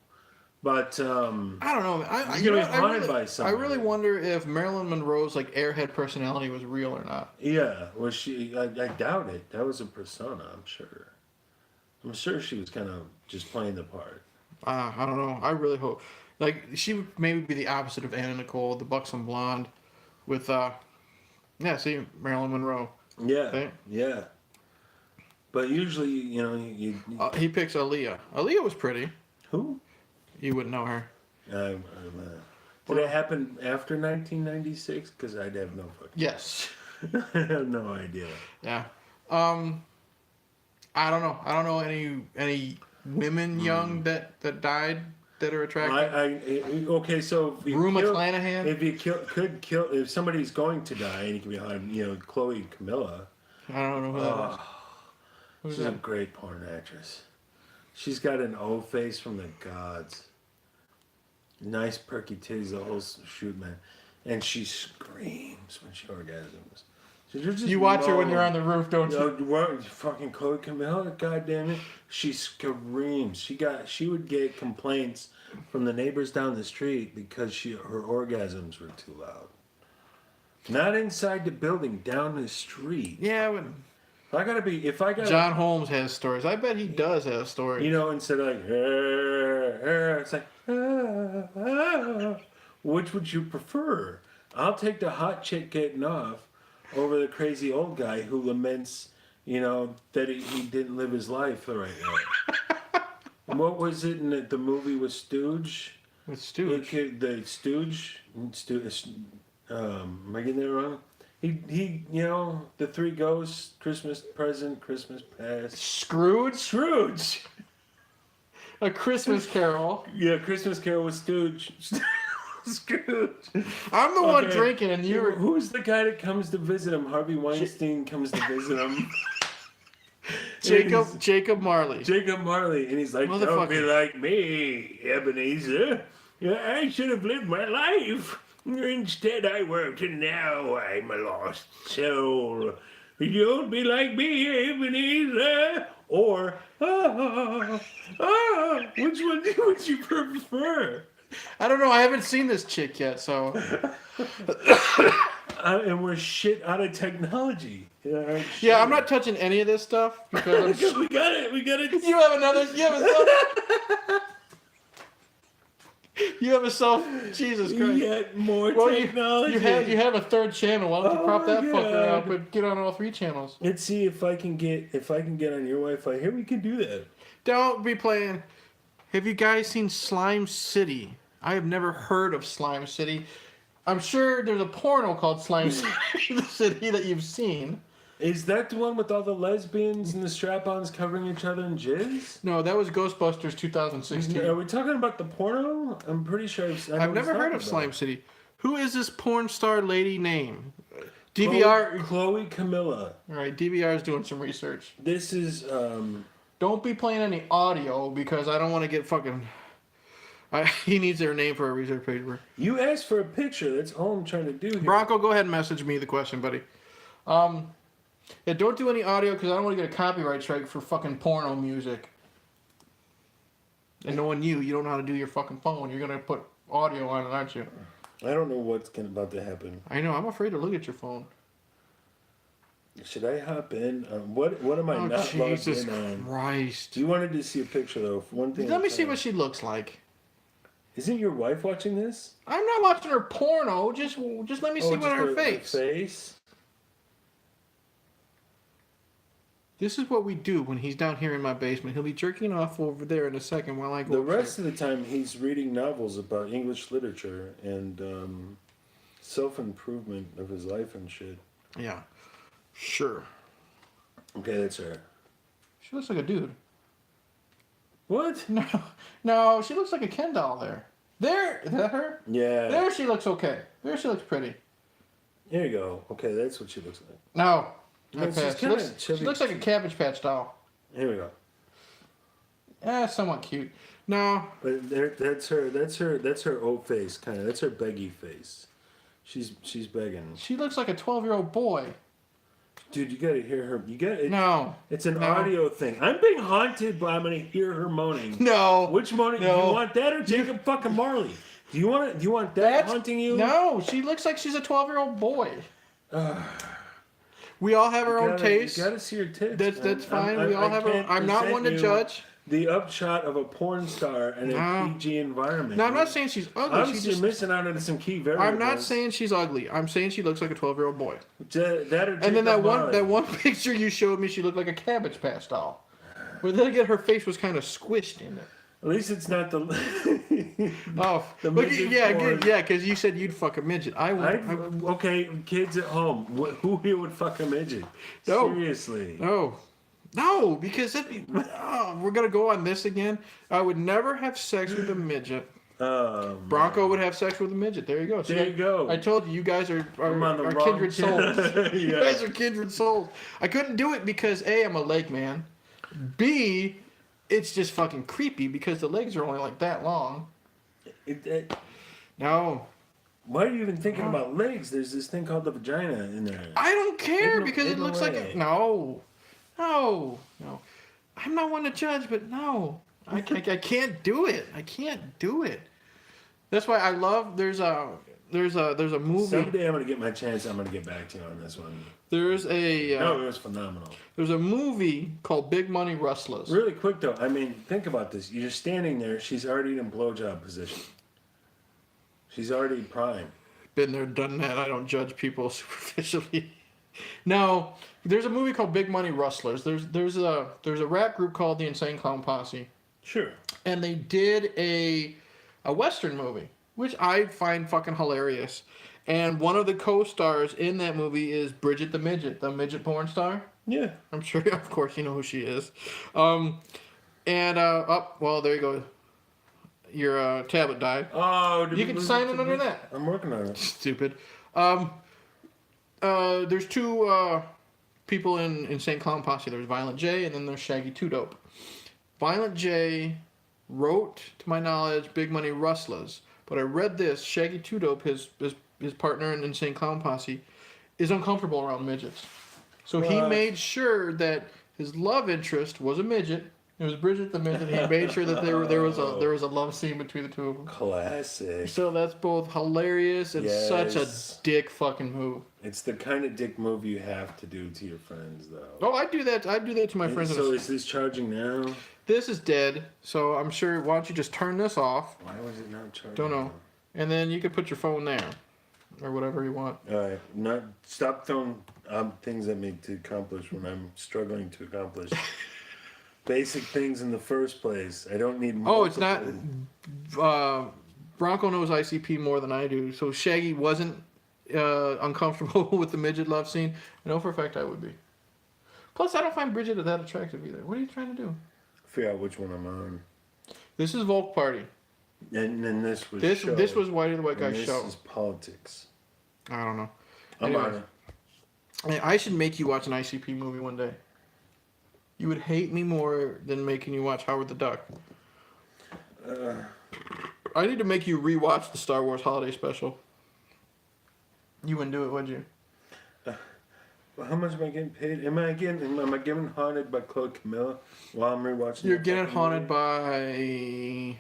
But, I don't know. He's going to be haunted by something. I really wonder if Marilyn Monroe's, like, airhead personality was real or not. Yeah. Was she... I doubt it. That was a persona, I'm sure. I'm sure she was kind of just playing the part. I don't know. I really hope. Like, she would maybe be the opposite of Anna Nicole, the buxom blonde, with, Marilyn Monroe. Yeah, right? Yeah. But usually, you know, he picks Aaliyah. Aaliyah was pretty. Who? You wouldn't know her. Did it happen after 1996? Because I'd have no fucking... Yes. I have no idea. Yeah. I don't know. I don't know any women young that died that are attractive. Okay, so if Rue McClanahan. If you could kill, if somebody's going to die, and you can be on, you know, Chloe Camilla. I don't know who that is. She's a great porn actress. She's got an O face from the gods. Nice perky titties, the whole shoot, man. And she screams when she orgasms. So you watch her when you're on the roof, don't you? Fucking Chloe Camilla, goddamn it. She screams. She would get complaints from the neighbors down the street because her orgasms were too loud. Not inside the building, down the street. Yeah, but John Holmes has stories. I bet he does have stories. You know, instead of like, it's like, which would you prefer? I'll take the hot chick getting off over the crazy old guy who laments, you know, that he didn't live his life the right way. What was it in the movie with Stooge? With Stooge? The Stooge? Am I getting that wrong? He, you know, the three ghosts, Christmas present, Christmas past. Scrooge? A Christmas Carol. Yeah, Christmas Carol with Stooge. Scrooge. I'm the one drinking, and you're... Who's the guy that comes to visit him? Harvey Weinstein comes to visit him. Jacob Marley. Jacob Marley. And he's like, don't be like me, Ebenezer. I should have lived my life. Instead, I worked, and now I'm a lost soul. Don't be like me, Ebenezer. Or, which one would you prefer? I don't know. I haven't seen this chick yet, so. And we're shit out of technology. Yeah, I'm not touching any of this stuff because we got it. You have another. You have a self. Jesus Christ. Yet more technology. You have a third channel. Why don't you prop that fucker up and get on all three channels? Let's see if I can get on your Wi-Fi. Here we can do that. Don't be playing. Have you guys seen Slime City? I have never heard of Slime City. I'm sure there's a porno called Slime City that you've seen. Is that the one with all the lesbians and the strap-ons covering each other in jizz? No, that was Ghostbusters 2016. Are we talking about the porno? I'm pretty sure I've never heard of Slime City. Who is this porn star lady name? DVR. Chloe Camilla. All right, DVR is doing some research. This is... Don't be playing any audio because I don't want to get fucking... he needs their name for a research paper. You asked for a picture. That's all I'm trying to do here. Bronco, go ahead and message me the question, buddy. Yeah, don't do any audio because I don't want to get a copyright strike for fucking porno music. And knowing you don't know how to do your fucking phone. You're gonna put audio on it, aren't you? I don't know what's about to happen. I know. I'm afraid to look at your phone. Should I hop in? What am I not logged in on? Christ! You wanted to see a picture though. One thing. Let me see what she looks like. Isn't your wife watching this? I'm not watching her porno. Just let me see what her face. Her face. This is what we do when he's down here in my basement. He'll be jerking off over there in a second while I go. The rest of the time, he's reading novels about English literature and self-improvement of his life and shit. Yeah, sure. Okay, that's her. She looks like a dude. What? No, she looks like a Ken doll there. There, is that her? Yeah. There she looks okay. There she looks pretty. There you go. Okay, that's what she looks like. No. No, She looks like a Cabbage Patch doll. Here we go. Somewhat cute. No. But that's her old face, kind of. That's her beggy face. She's begging. She looks like a 12-year-old boy. Dude, you gotta hear her. No. It's an audio thing. I'm being haunted, but I'm gonna hear her moaning. No. Which moaning? No. Do you want that or Jacob fucking Marley? Do you want that haunting you? No, she looks like she's a 12-year-old boy. We all have our own taste. You gotta see her tits. That's fine. We all have our. I'm not one to judge. The upshot of a porn star in a PG environment. No, I'm not saying she's ugly. She's just missing out on some key variables. I'm not saying she's ugly. I'm saying she looks like a 12-year-old boy. And then that one picture you showed me, she looked like a Cabbage Patch doll. But then again, her face was kind of squished in it. At least it's not the. The midget good, yeah, because you said you'd fuck a midget. Okay, kids at home, who here would fuck a midget? No. Seriously. No, because we're gonna go on this again. I would never have sex with a midget. Bronco would have sex with a midget. There you go. There you go. I told you, you guys are kindred souls. You guys are kindred souls. I couldn't do it because A, I'm a leg man. B, it's just fucking creepy because the legs are only like that long. No. Why are you even thinking about legs? There's this thing called the vagina in there. I don't care because it looks like a... No. I'm not one to judge, but no. I can't do it. I can't do it. That's why I love... There's a movie... Someday I'm going to get my chance. I'm going to get back to you on this one. There's a... No, it was phenomenal. There's a movie called Big Money Rustlers. Really quick, though. I mean, think about this. You're standing there. She's already in blowjob position. She's already prime. Been there, done that. I don't judge people superficially. No, there's a movie called Big Money Rustlers. There's a rap group called the Insane Clown Posse. Sure. And they did a Western movie, which I find fucking hilarious. And one of the co-stars in that movie is Bridget the midget porn star. Yeah. I'm sure, of course, you know who she is. Well, there you go. Your tablet died. Oh, you can sign in under that. I'm working on it. Stupid. There's two people in Insane Clown Posse. There's Violent J and then there's Shaggy 2 Dope. Violent J wrote, to my knowledge, Big Money Rustlers. But I read this. Shaggy 2 Dope, his partner in Insane Clown Posse, is uncomfortable around midgets. So he made sure that his love interest was a midget. It was Bridget the midget. He made sure that there was a love scene between the two of them. Classic. So that's both hilarious and such a dick fucking move. It's the kind of dick move you have to do to your friends, though. Oh, I do that. I do that to my friends. So is this charging now? This is dead. So I'm sure. Why don't you just turn this off? Why was it not charging? Don't know. Now? And then you can put your phone there, or whatever you want. All right. Stop throwing things at me to accomplish when I'm struggling to accomplish basic things in the first place. I don't need multiple. Oh, it's not. Bronco knows ICP more than I do. So Shaggy wasn't uncomfortable with the midget love scene. I know for a fact I would be. Plus, I don't find Bridget that attractive either. What are you trying to do? Figure out which one I'm on. This is Volk Party. And then this was this was Whitey the White Guy show. This is politics. I don't know. I'm on it. I should make you watch an ICP movie one day. You would hate me more than making you watch Howard the Duck. I need to make you rewatch the Star Wars Holiday Special. You wouldn't do it, would you? How much am I getting paid? Am I getting haunted by Chloe Camilla while I'm rewatching? You're getting haunted by.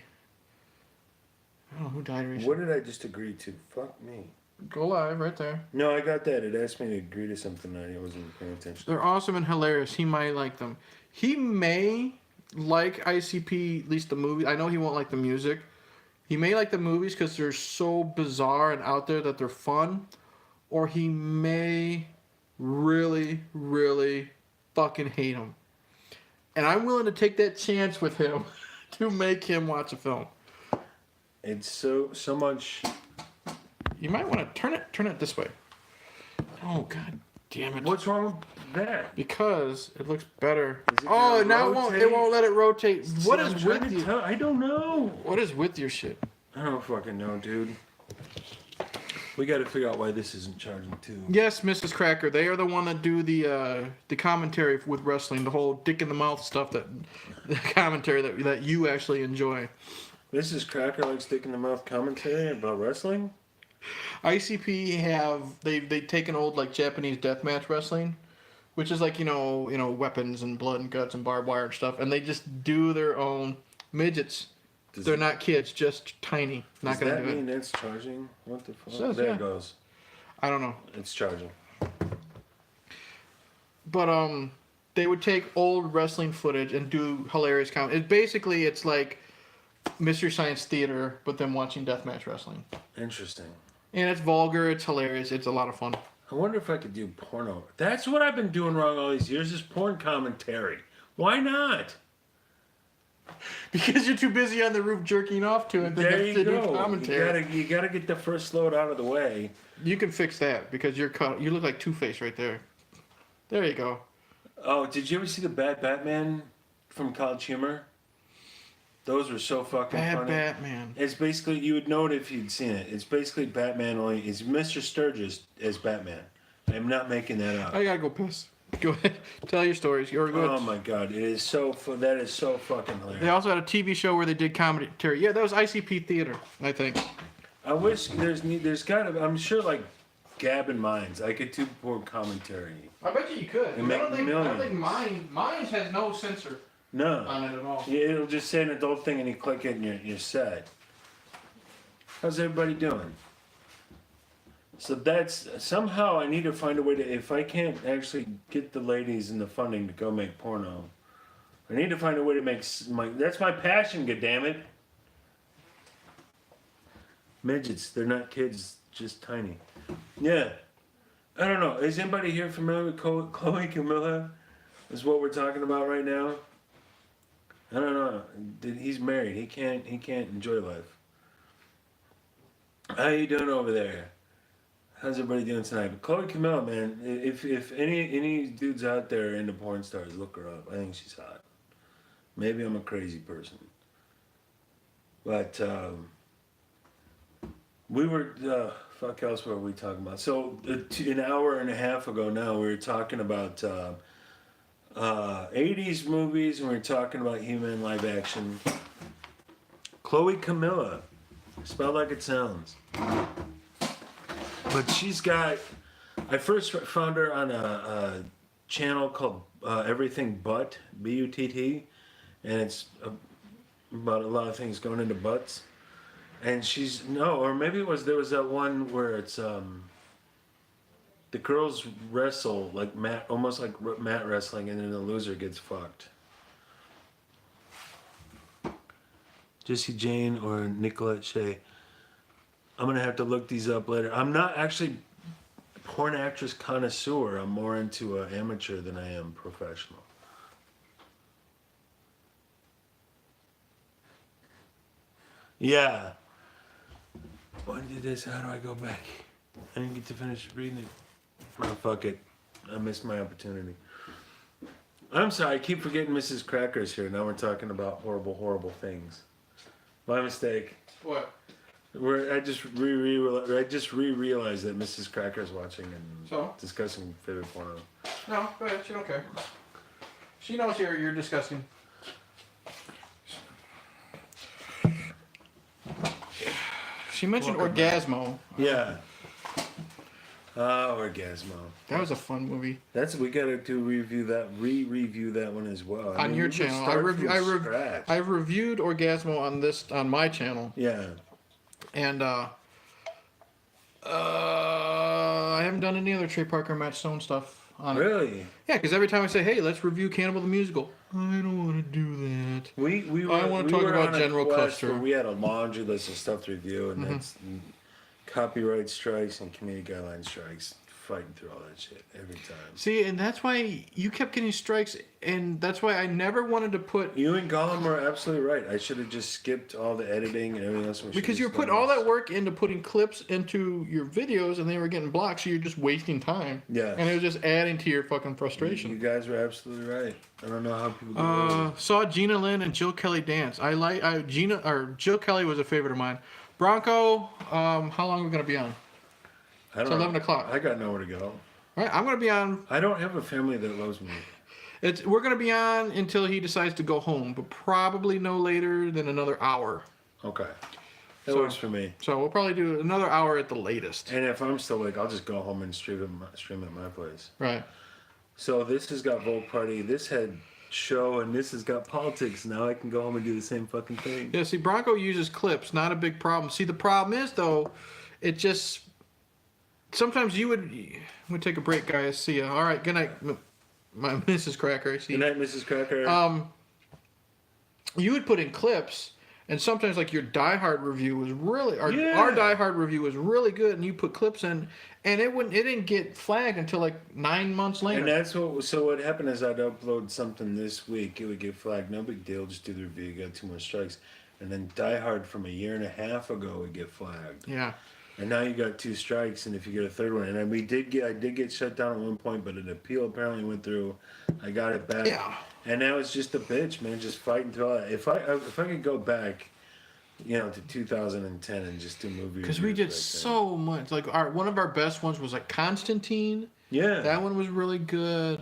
I don't know who died recently. What did I just agree to? Fuck me. Go live right there. No, I got that. It asked me to agree to something and I wasn't paying attention. They're awesome and hilarious. He might like them. He may like ICP, at least the movie. I know he won't like the music. He may like the movies because they're so bizarre and out there that they're fun. Or he may really, really fucking hate them. And I'm willing to take that chance with him to make him watch a film. It's so much. You might want to turn it this way. Oh, god damn it. What's wrong with that? Because it looks better. It Oh, now rotate? it won't let it rotate. What I'm is trying with to you? tell- I don't know. What is with your shit? I don't fucking know, dude. We got to figure out why this isn't charging too. Yes, Mrs. Cracker. They are the one that do the commentary with wrestling, the whole dick in the mouth stuff, the commentary that you actually enjoy. Mrs. Cracker likes dick in the mouth commentary about wrestling. ICP they've taken old like Japanese deathmatch wrestling, which is like you know weapons and blood and guts and barbed wire and stuff, and they just do their own midgets. They're not kids, just tiny. Not Does gonna that do it. mean that's charging? What the fuck? Says, there yeah. it goes. I don't know. It's charging. But they would take old wrestling footage and do hilarious comedy. It's like Mystery Science Theater, but them watching deathmatch wrestling. Interesting. And it's vulgar. It's hilarious. It's a lot of fun. I wonder if I could do porno. That's what I've been doing wrong all these years is porn commentary. Why not? Because you're too busy on the roof jerking off to it. There you do go. commentary. You gotta get the first load out of the way. You can fix that because you look like Two-Face right there. There you go. Oh, did you ever see the Bad Batman from College Humor? Those were so fucking Bad funny. Batman. It's basically, you would know it if you'd seen it. It's basically Batman only. It's Mr. Sturgis as Batman. I'm not making that up. I gotta go piss. Go ahead. Tell your stories. You're good. Oh my god, it is so that is so fucking hilarious. They also had a TV show where they did commentary. Yeah, that was ICP Theater, I think. I wish there's gotta, I'm sure like Gab and Mines, I could do more commentary. I bet you could. And make I don't millions. think mine has no censor No. on it at all. Yeah, it'll just say an adult thing and you click it and you're set. How's everybody doing? So that's, somehow I need to find a way to, if I can't actually get the ladies and the funding to go make porno, I need to find a way to make that's my passion, goddammit. Midgets, they're not kids, just tiny. Yeah. I don't know, is anybody here familiar with Chloe Camilla? Is what we're talking about right now? I don't know. He's married. He can't enjoy life. How you doing over there? How's everybody doing tonight? But Chloe Camilla, man, if any dudes out there into porn stars, look her up. I think she's hot. Maybe I'm a crazy person. But we were fuck else what were we talking about? So an hour and a half ago now we were talking about 80s movies and we were talking about human live action. Chloe Camilla, spelled like it sounds. But she's got, I first found her on a channel called Everything Butt, B-U-T-T, and it's about a lot of things going into butts. And or maybe there was that one where it's, the girls wrestle like almost like mat wrestling, and then the loser gets fucked. Jessie Jane or Nicolette Shea. I'm gonna have to look these up later. I'm not actually porn actress connoisseur. I'm more into amateur than I am professional. Yeah. When did this? How do I go back? I didn't get to finish reading it. Oh, fuck it. I missed my opportunity. I'm sorry. I keep forgetting Mrs. Cracker's here. Now we're talking about horrible, horrible things. My mistake. What? I just re-realized that Mrs. Cracker's watching and discussing favorite porno. No, go ahead. She don't care. She knows you're disgusting. She mentioned Orgazmo. Yeah. Orgazmo. That was a fun movie. We gotta review that one as well. On your channel, I've reviewed Orgazmo on my channel. Yeah. And I haven't done any other Trey Parker, Matt Stone stuff on it. Really? Yeah, because every time I say, "Hey, let's review Cannibal the Musical," I don't want to do that. I want to talk about General Custer. We had a laundry list of stuff to review, and that's copyright strikes and community guideline strikes. Fighting through all that shit every time. See, and that's why you kept getting strikes, and that's why I never wanted to put... You and Gollum were absolutely right. I should have just skipped all the editing and everything else. Because you put all that work into putting clips into your videos, and they were getting blocked, so you're just wasting time. Yeah. And it was just adding to your fucking frustration. You guys were absolutely right. I don't know how people do it. Saw Gina Lynn and Jill Kelly dance. Jill Kelly was a favorite of mine. Bronco, how long are we going to be on? It's 11 o'clock. I got nowhere to go. All right, I'm going to be on... I don't have a family that loves me. We're going to be on until he decides to go home, but probably no later than another hour. Okay. That works for me. So we'll probably do another hour at the latest. And if I'm still awake, I'll just go home and stream at my place. Right. So this has got Vogue Party, this had show, and this has got politics. Now I can go home and do the same fucking thing. Yeah, see, Bronco uses clips. Not a big problem. See, the problem is, though, it just... Sometimes you would... We'll take a break, guys. See ya. All right, good night, my Mrs. Cracker. See good night, Mrs. Cracker. You would put in clips, and sometimes, like, your Die Hard review was really... Our Die Hard review was really good, and you put clips in, and it didn't get flagged until, like, 9 months later. And that's what... So what happened is I'd upload something this week, it would get flagged. No big deal, just do the review. You got 2 more strikes. And then Die Hard from a year and a half ago would get flagged. Yeah. And now you got 2 strikes, and if you get a third one, and I did get shut down at one point, but an appeal apparently went through. I got it back. Yeah. And now it's just a bitch, man, just fighting through all that. If I could go back, to 2010 and just do movie because we did so much. Like one of our best ones was like Constantine. Yeah. That one was really good.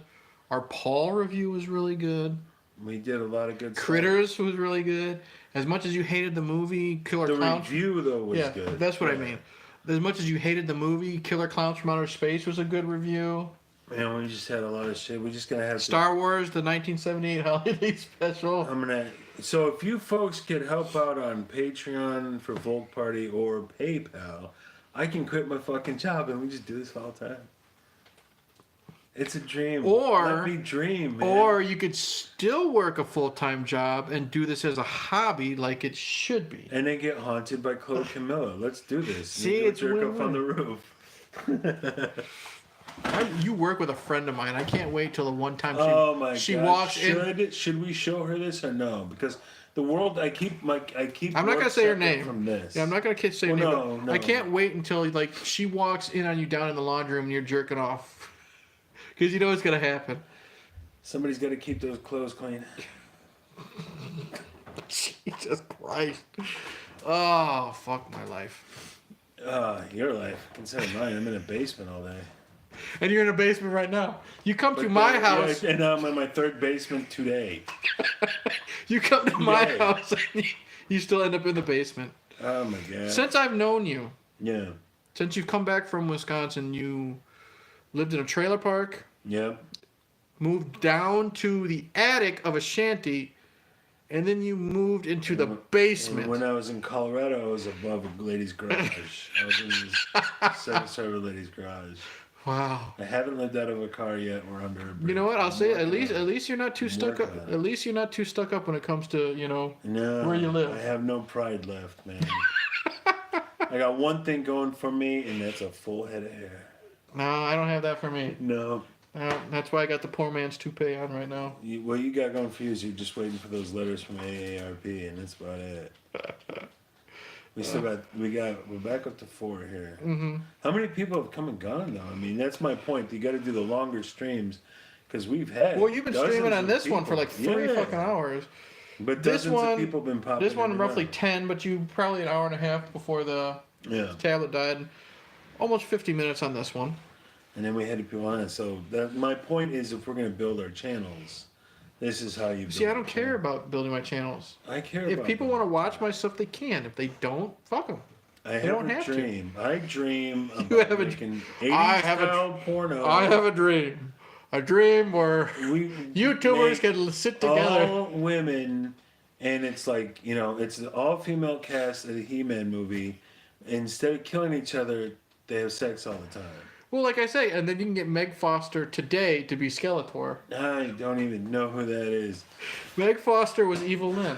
Our Paul review was really good. We did a lot of good Critters stuff. was really good. As much as you hated the movie Killer Clowns. The review though was good. Yeah, that's what I mean. As much as you hated the movie, Killer Clowns from Outer Space was a good review. Man, we just had a lot of shit. We're just gonna have Star Wars, the 1978 holiday special. So if you folks could help out on Patreon for Volk Party or PayPal, I can quit my fucking job and we just do this all the time. It's a dream. Let me dream, man. Or you could still work a full-time job and do this as a hobby like it should be. And then get haunted by Chloe Camilla. Let's do this. See, it's jerk off on the roof. You work with a friend of mine. I can't wait till the one time she God. walks in. Should we show her this or no? Because the world, I keep. I'm not gonna say her name. From this. Yeah, I'm not gonna say her name. No. I can't wait until she walks in on you down in the laundry room and you're jerking off. Because you know what's going to happen. Somebody's got to keep those clothes clean. Jesus Christ. Oh, fuck my life. Your life. Instead of mine, I'm in a basement all day. And you're in a basement right now. You come to my house. Yeah, and now I'm in my 3rd basement today. You come to my house and you still end up in the basement. Oh, my God. Since I've known you. Yeah. Since you've come back from Wisconsin, you... lived in a trailer park. Yep. Moved down to the attic of a shanty, and then you moved into the basement. And when I was in Colorado, I was above a lady's garage. I was in this 7-story lady's garage. Wow. I haven't lived out of a car yet. We're under a bridge. You know what? I'll say at least you're not too stuck up. At least you're not too stuck up when it comes to where you live. I have no pride left, man. I got one thing going for me, and that's a full head of hair. No, I don't have that for me. No. That's why I got the poor man's toupee on right now. What you got going for you is you're just waiting for those letters from AARP, and that's about it. We're back up to 4 here. Mm-hmm. How many people have come and gone, though? I mean, that's my point. You got to do the longer streams, because we've had. Well, you've been streaming on this one for like 3 fucking hours. But dozens of people have been popping. This one roughly 10, but you probably an hour and a half before the tablet died. Almost 50 minutes on this one. And then we had people on it. So my point is, if we're going to build our channels, this is how you build. See, I don't care about building my channels. I care if people want to watch my stuff, they can. If they don't, fuck them. I have a dream. I dream about making 80s style porno. I have a dream. A dream where YouTubers can sit together. All women, and it's like, you know, it's an all-female cast of the He-Man movie. Instead of killing each other, they have sex all the time. Well, like I say, and then you can get Meg Foster today to be Skeletor. I don't even know who that is. Meg Foster was Evil Lynn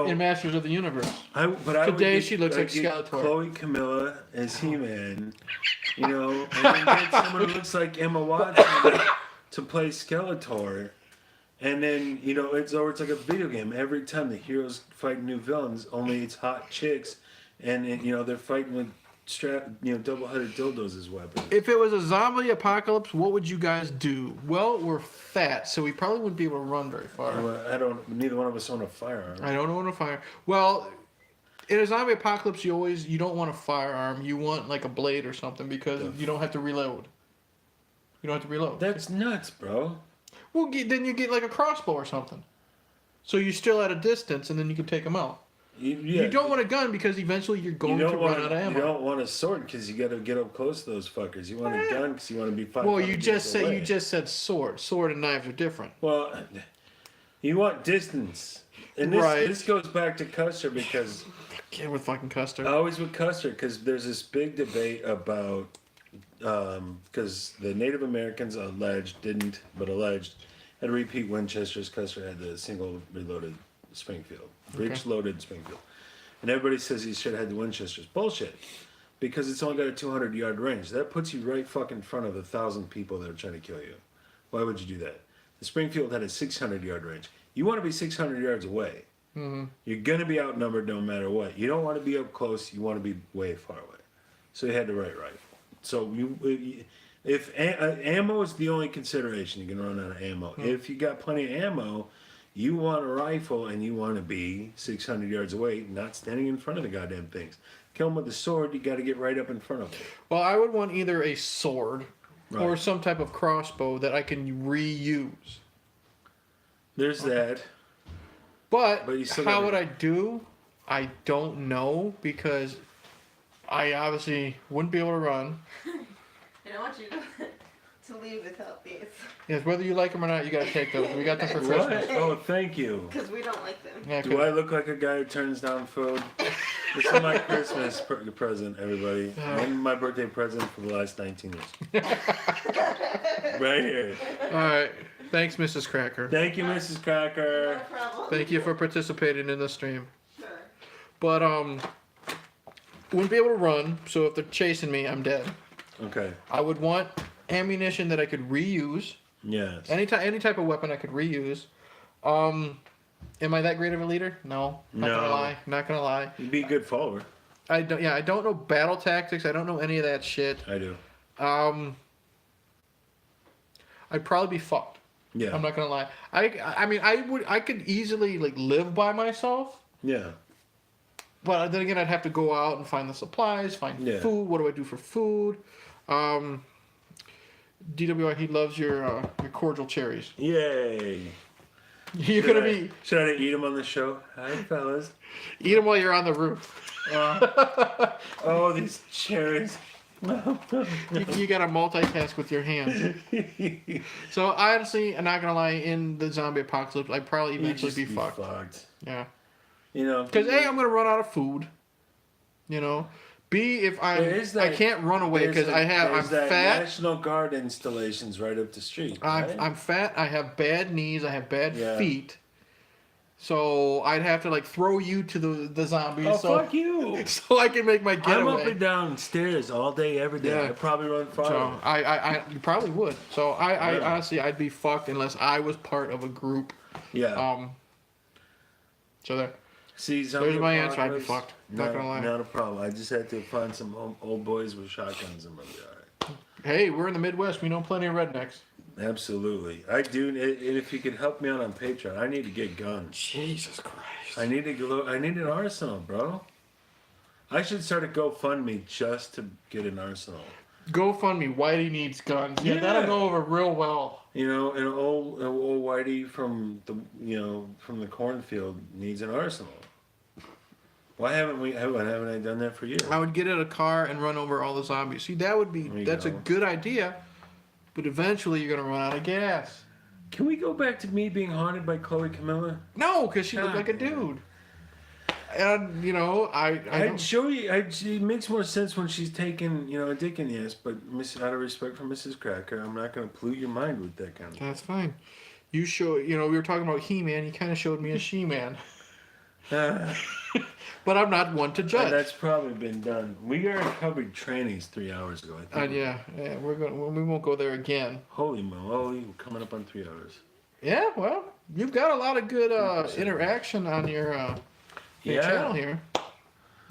in Masters of the Universe. Today she looks like Skeletor. Chloe Camilla as He-Man, you know, and then get someone who looks like Emma Watson to play Skeletor. And then, you know, it's like a video game. Every time the heroes fight new villains, only it's hot chicks, and you know, they're fighting with double-headed dildos as weapons. If it was a zombie apocalypse, what would you guys do? Well, we're fat, so we probably wouldn't be able to run very far. Neither one of us own a firearm. I don't own a firearm. Well, in a zombie apocalypse, you don't want a firearm. You want like a blade or something because you don't have to reload. You don't have to reload. That's nuts, bro. Well, then you get like a crossbow or something. So you're still at a distance, and then you can take them out. You don't want a gun because eventually you're going to run out of ammo. You don't want a sword because you got to get up close to those fuckers. You want a gun because you want to be fighting. Well, you just said sword. Sword and knives are different. Well, you want distance, and this goes back to Custer because with fucking Custer. Always with Custer because there's this big debate about because the Native Americans alleged had repeat Winchesters. Custer had the single reloaded Springfield. Breech-loaded Springfield. And everybody says he should have had the Winchesters. Bullshit. Because it's only got a 200-yard range. That puts you right fucking in front of 1,000 people that are trying to kill you. Why would you do that? The Springfield had a 600-yard range. You want to be 600 yards away. Mm-hmm. You're going to be outnumbered no matter what. You don't want to be up close. You want to be way far away. So he had the right rifle. So if ammo is the only consideration, you can run out of ammo. Mm-hmm. If you got plenty of ammo, you want a rifle and you want to be 600 yards away, not standing in front of the goddamn things. Kill them with a sword, you got to get right up in front of them. Well, I would want either a sword or some type of crossbow that I can reuse. There's that. But how would I do? I don't know because I obviously wouldn't be able to run. I don't want you to leave without these. Yes, whether you like them or not, you gotta take those. We got them for Christmas. Oh, thank you. Because we don't like them. Yeah, do I look like a guy who turns down food? This is my Christmas present, everybody. And my birthday present for the last 19 years. Right here. All right. Thanks, Mrs. Cracker. Thank you, Mrs. Cracker. No problem. Thank you for participating in the stream. Sure. But wouldn't be able to run, so if they're chasing me, I'm dead. Okay. I would want ammunition that I could reuse. Yes. Any type of weapon I could reuse. Am I that great of a leader? No. Not gonna lie. You'd be a good follower. I don't know battle tactics. I don't know any of that shit. I do. I'd probably be fucked. Yeah. I'm not gonna lie. I could easily like live by myself. Yeah. But then again, I'd have to go out and find the supplies, find food. What do I do for food? DWI, he loves your cordial cherries. Yay. Should I eat them on the show? Hi, fellas. Eat them while you're on the roof. Oh, these cherries. You got to multitask with your hands. So honestly, I'm not gonna lie. In the zombie apocalypse, I'd probably eventually be fucked. Yeah. You know. Because A, I'm gonna run out of food. You know. B, if I can't run away because I'm fat. National Guard installations right up the street. Right? I'm fat. I have bad knees. I have bad feet. So I'd have to like throw you to the zombies. Oh, fuck you! So I can make my getaway. I'm up and down stairs all day, every day. Yeah. I'd probably run far. So you probably would. So I honestly, I'd be fucked unless I was part of a group. Yeah. So there. See, there's my answer. I'd be fucked. Not gonna lie. Not a problem. I just had to find some old boys with shotguns and we'll be all right. Hey, we're in the Midwest. We know plenty of rednecks. Absolutely. I do. And if you could help me out on Patreon, I need to get guns. Jesus Christ. I need an arsenal, bro. I should start a GoFundMe just to get an arsenal. GoFundMe. Whitey needs guns. Yeah, that'll go over real well. You know, an old Whitey from the cornfield needs an arsenal. Why haven't I done that for you? I would get in a car and run over all the zombies. See, that's a good idea, but eventually you're gonna run out of gas. Can we go back to me being haunted by Chloe Camilla? No, because she looked like a dude. And I'd show you. It makes more sense when she's taking, a dick in the ass. But out of respect for Mrs. Cracker, I'm not going to pollute your mind with that kind of. That's fine. You we were talking about He-Man. You kind of showed me a She-Man. But I'm not one to judge. That's probably been done. We already covered trainings 3 hours ago. I think. We won't go there again. Holy moly, we're coming up on 3 hours. Yeah, well, you've got a lot of good interaction on your channel here.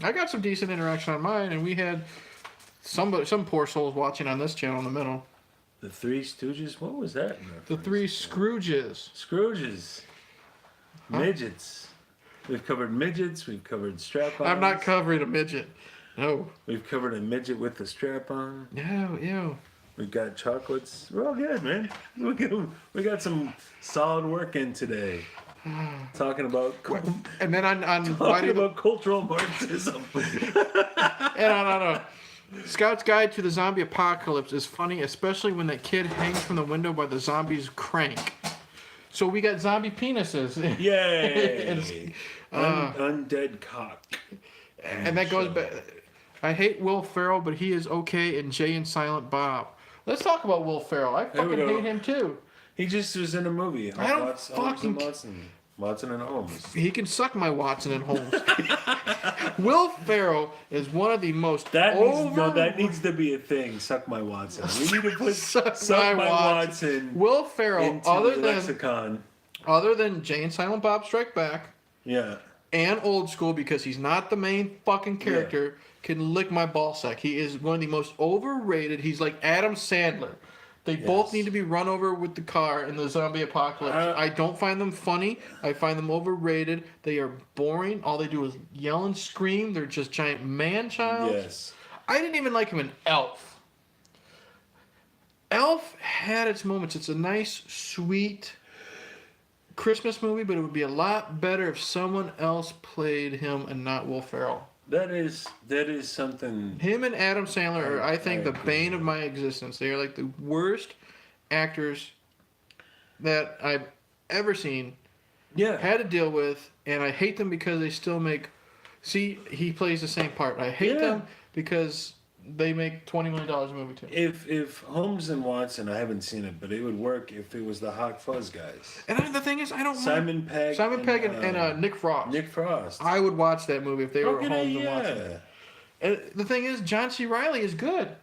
I got some decent interaction on mine, and we had some poor souls watching on this channel in the middle. The Three Stooges? What was that? The Three Scrooges. Scrooges. Midgets. We've covered midgets. We've covered strap-ons. I'm not covering a midget. No. We've covered a midget with a strap-on. No, ew. We've got chocolates. We're all good, man. We got some solid work in today. Talking about and then on about cultural Marxism. And on Scout's Guide to the Zombie Apocalypse is funny, especially when that kid hangs from the window by the zombies' crank. So we got zombie penises. Yay! Undead cock. And that goes back. I hate Will Ferrell, but he is okay in Jay and Silent Bob. Let's talk about Will Ferrell. I fucking hate him too. He just was in a movie. I don't fucking... Watson and Holmes. He can suck my Watson and Holmes. Will Ferrell is one of the most that needs to be a thing. Suck my Watson. We need to put suck my Watson. Will Ferrell, into the lexicon. Other than Jay and Silent Bob Strike Back. Yeah. And Old School, because he's not the main fucking character, can lick my ballsack. He is one of the most overrated. He's like Adam Sandler. They both need to be run over with the car in the zombie apocalypse. I don't find them funny. I find them overrated. They are boring. All they do is yell and scream. They're just giant man-childs. Yes. I didn't even like him in Elf. Elf had its moments. It's a nice, sweet Christmas movie, but it would be a lot better if someone else played him and not Will Ferrell. That is something. Him and Adam Sandler are, I think, the bane of my existence. They are like the worst actors that I've ever seen. Yeah. Had to deal with, and I hate them because they still make. See, he plays the same part. I hate them because they make $20 million a movie too. If Holmes and Watson, I haven't seen it, but it would work if it was the Hot Fuzz guys. And the thing is, I don't. Simon Pegg and Nick Frost. Nick Frost. I would watch that movie if they were Holmes and Watson. Yeah. And the thing is, John C. Reilly is good.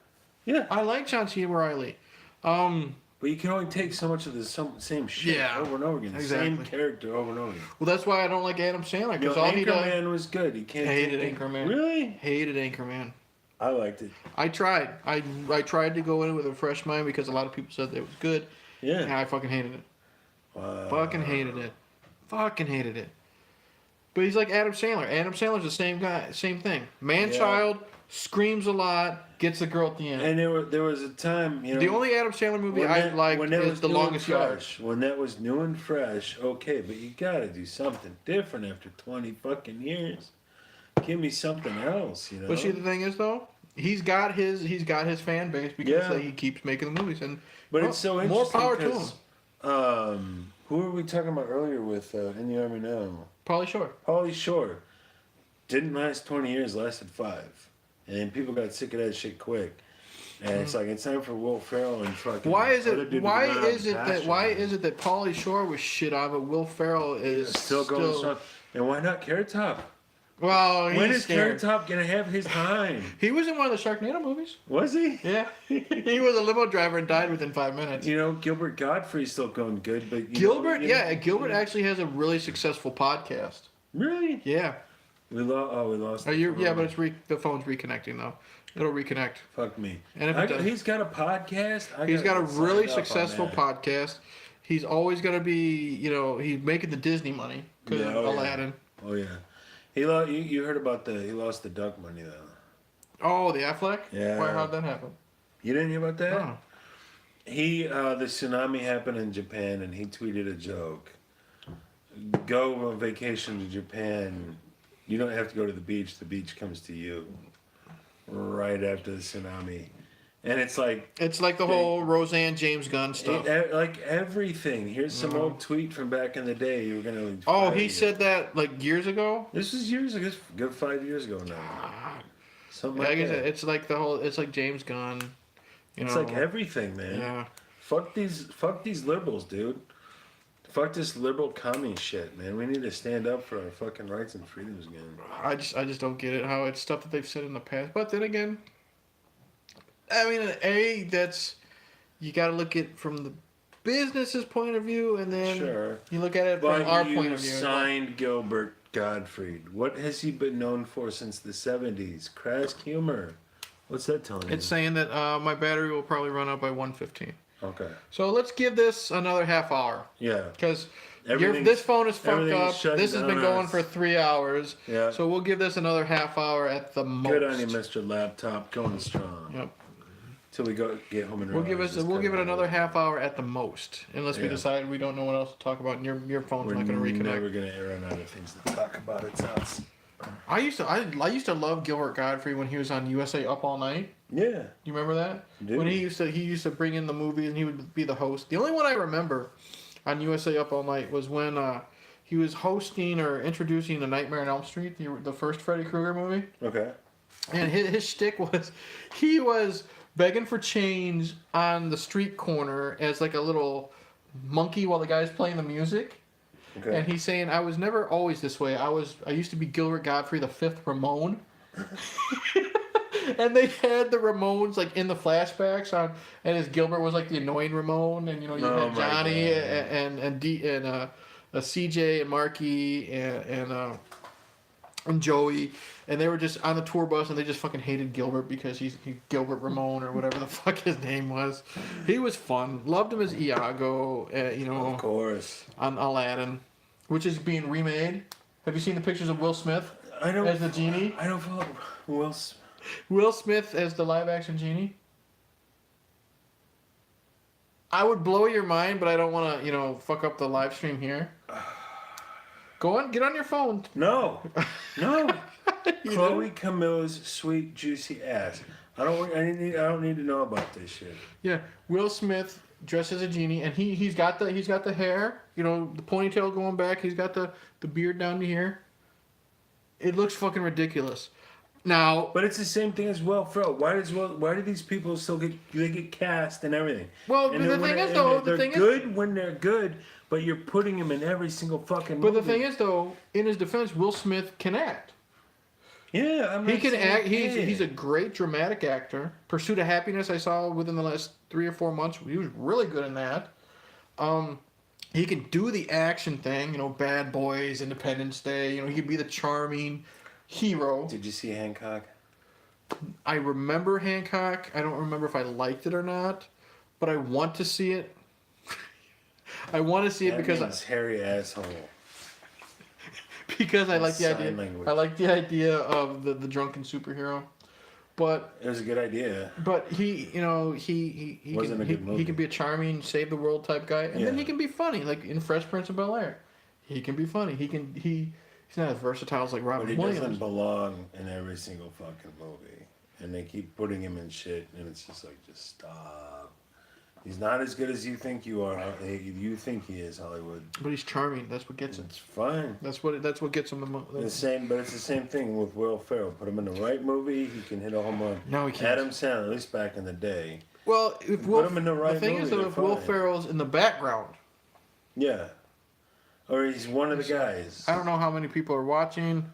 Yeah. I like John C. Reilly. But you can only take so much of the same shit over and over again. Exactly. Same character over and over again. Well, that's why I don't like Adam Sandler. Because Anchorman was good. You can't hated Anchorman. Really? Hated Anchorman. I liked it. I tried. I tried to go in with a fresh mind because a lot of people said that it was good. Yeah. And I fucking hated it. Wow. Fucking hated it. Fucking hated it. But he's like Adam Sandler. Adam Sandler's the same guy. Same thing. Man-child, screams a lot, gets the girl at the end. And there was a time, The only Adam Sandler movie I liked is The Longest Yard. When that was new and fresh, okay, but you gotta do something different after 20 fucking years. Give me something else, But see, the thing is, though, he's got his fan base because he keeps making the movies, it's so interesting. More power to him. Who were we talking about earlier with In the Army Now? Pauly Shore. Pauly Shore didn't last 20 years, lasted 5, and people got sick of that shit quick. And it's like it's time for Will Ferrell and fucking. Why is it that Pauly Shore was shit on, but Will Ferrell is still going strong? And why not Carrot Top? Well, when is Carrot Top gonna have his time? He was in one of the Sharknado movies. Was he? Yeah, he was a limo driver and died within 5 minutes. Gilbert Gottfried's still going good, but Gilbert actually has a really successful podcast. Really? Yeah. We lost. But the phone's reconnecting though. It'll reconnect. Fuck me. And he's got a podcast. He's got a really successful podcast. He's always gonna be, he's making the Disney money because of Aladdin. Oh yeah. You heard about he lost the duck money though. Oh, the Affleck? Yeah. Why? How'd that happen? You didn't hear about that? No. The tsunami happened in Japan, and he tweeted a joke. Go on vacation to Japan You don't have to go to the beach. The beach comes to you right after the tsunami. And it's like the whole Roseanne James Gunn stuff. Like everything. Here's some old tweet from back in the day. You were gonna. Oh, he said that like years ago. This was years ago. This was a good 5 years ago now. Something Yeah, like I guess that. it's like the whole. It's like James Gunn. It's like everything, man. Yeah. Fuck these liberals, dude. Fuck this liberal commie shit, man. We need to stand up for our fucking rights and freedoms again. I just don't get it how it's stuff that they've said in the past. But then again, I mean, that's you got to look at from the business's point of view, and then you look at it from our point of view. Signed Gilbert Gottfried. What has he been known for since the 70s? Crass humor. What's that telling you? It's saying that my battery will probably run out by 1:15. Okay. So let's give this another half hour. Yeah. Because this phone is fucked up. This has been going us. for 3 hours. Yeah. So we'll give this another half hour at the most. Good on you, Mr. Laptop. Going strong. Yep. Till we get home and We'll give it another half hour at the most, unless we decide we don't know what else to talk about, and your phone's not going to reconnect. We're never going to run out of things to talk about. It's us. I used to love Gilbert Gottfried when he was on USA Up All Night. Yeah. You remember that? Dude. When he used to bring in the movies and he would be the host. The only one I remember on USA Up All Night was when he was hosting or introducing The Nightmare on Elm Street, the first Freddy Krueger movie. Okay. And his shtick was he was begging for change on the street corner as like a little monkey while the guy's playing the music. Okay. And he's saying, I was never always this way. I used to be Gilbert Gottfried, the fifth Ramone. And they had the Ramones like in the flashbacks on, and his Gilbert was like the annoying Ramone, and you had Johnny and CJ and Marky and Joey, and they were just on the tour bus, and they just fucking hated Gilbert because he's Gilbert Ramone or whatever the fuck his name was. He was fun. Loved him as Iago, Of course. on Aladdin, which is being remade. Have you seen the pictures of Will Smith as the genie? I don't follow Will Smith as the live-action genie. I would blow your mind, but I don't want to, fuck up the live stream here. Go on, get on your phone. No. Chloe Camilla's sweet juicy ass. I don't need to know about this shit. Yeah, Will Smith dressed as a genie, and he's got the hair, the ponytail going back. He's got the beard down to here. It looks fucking ridiculous. Now, but it's the same thing as Will Ferrell. Why do these people still get cast and everything? Well, and the thing is though, they're good when they're good, but you're putting them in every single fucking movie. But the thing is though, in his defense, Will Smith can act. Yeah, he can act. He's a great dramatic actor. Pursuit of Happiness, I saw within the last 3 or 4 months. He was really good in that. He can do the action thing. Bad Boys, Independence Day. He could be the charming hero. Did you see Hancock? I remember Hancock. I don't remember if I liked it or not, but I want to see it. I want to see it because means hairy asshole. Because I like the idea. Language. I like the idea of the drunken superhero, but it was a good idea. But he can be a charming, save the world type guy, and then he can be funny, like in Fresh Prince of Bel-Air. He can be funny. He's not as versatile as like Robin Williams. But he doesn't belong in every single fucking movie, and they keep putting him in shit, and it's just like, just stop. He's not as good as you think you are. You think he is, Hollywood. But he's charming. That's what gets him. It's fine. That's what gets him But it's the same thing with Will Ferrell. Put him in the right movie, he can hit a home run. No, he can't. Adam Sandler, at least back in the day. Well, if put him in the right the thing movie, is that if Will Ferrell's in the background, yeah, or he's one of the guys. I don't know how many people are watching,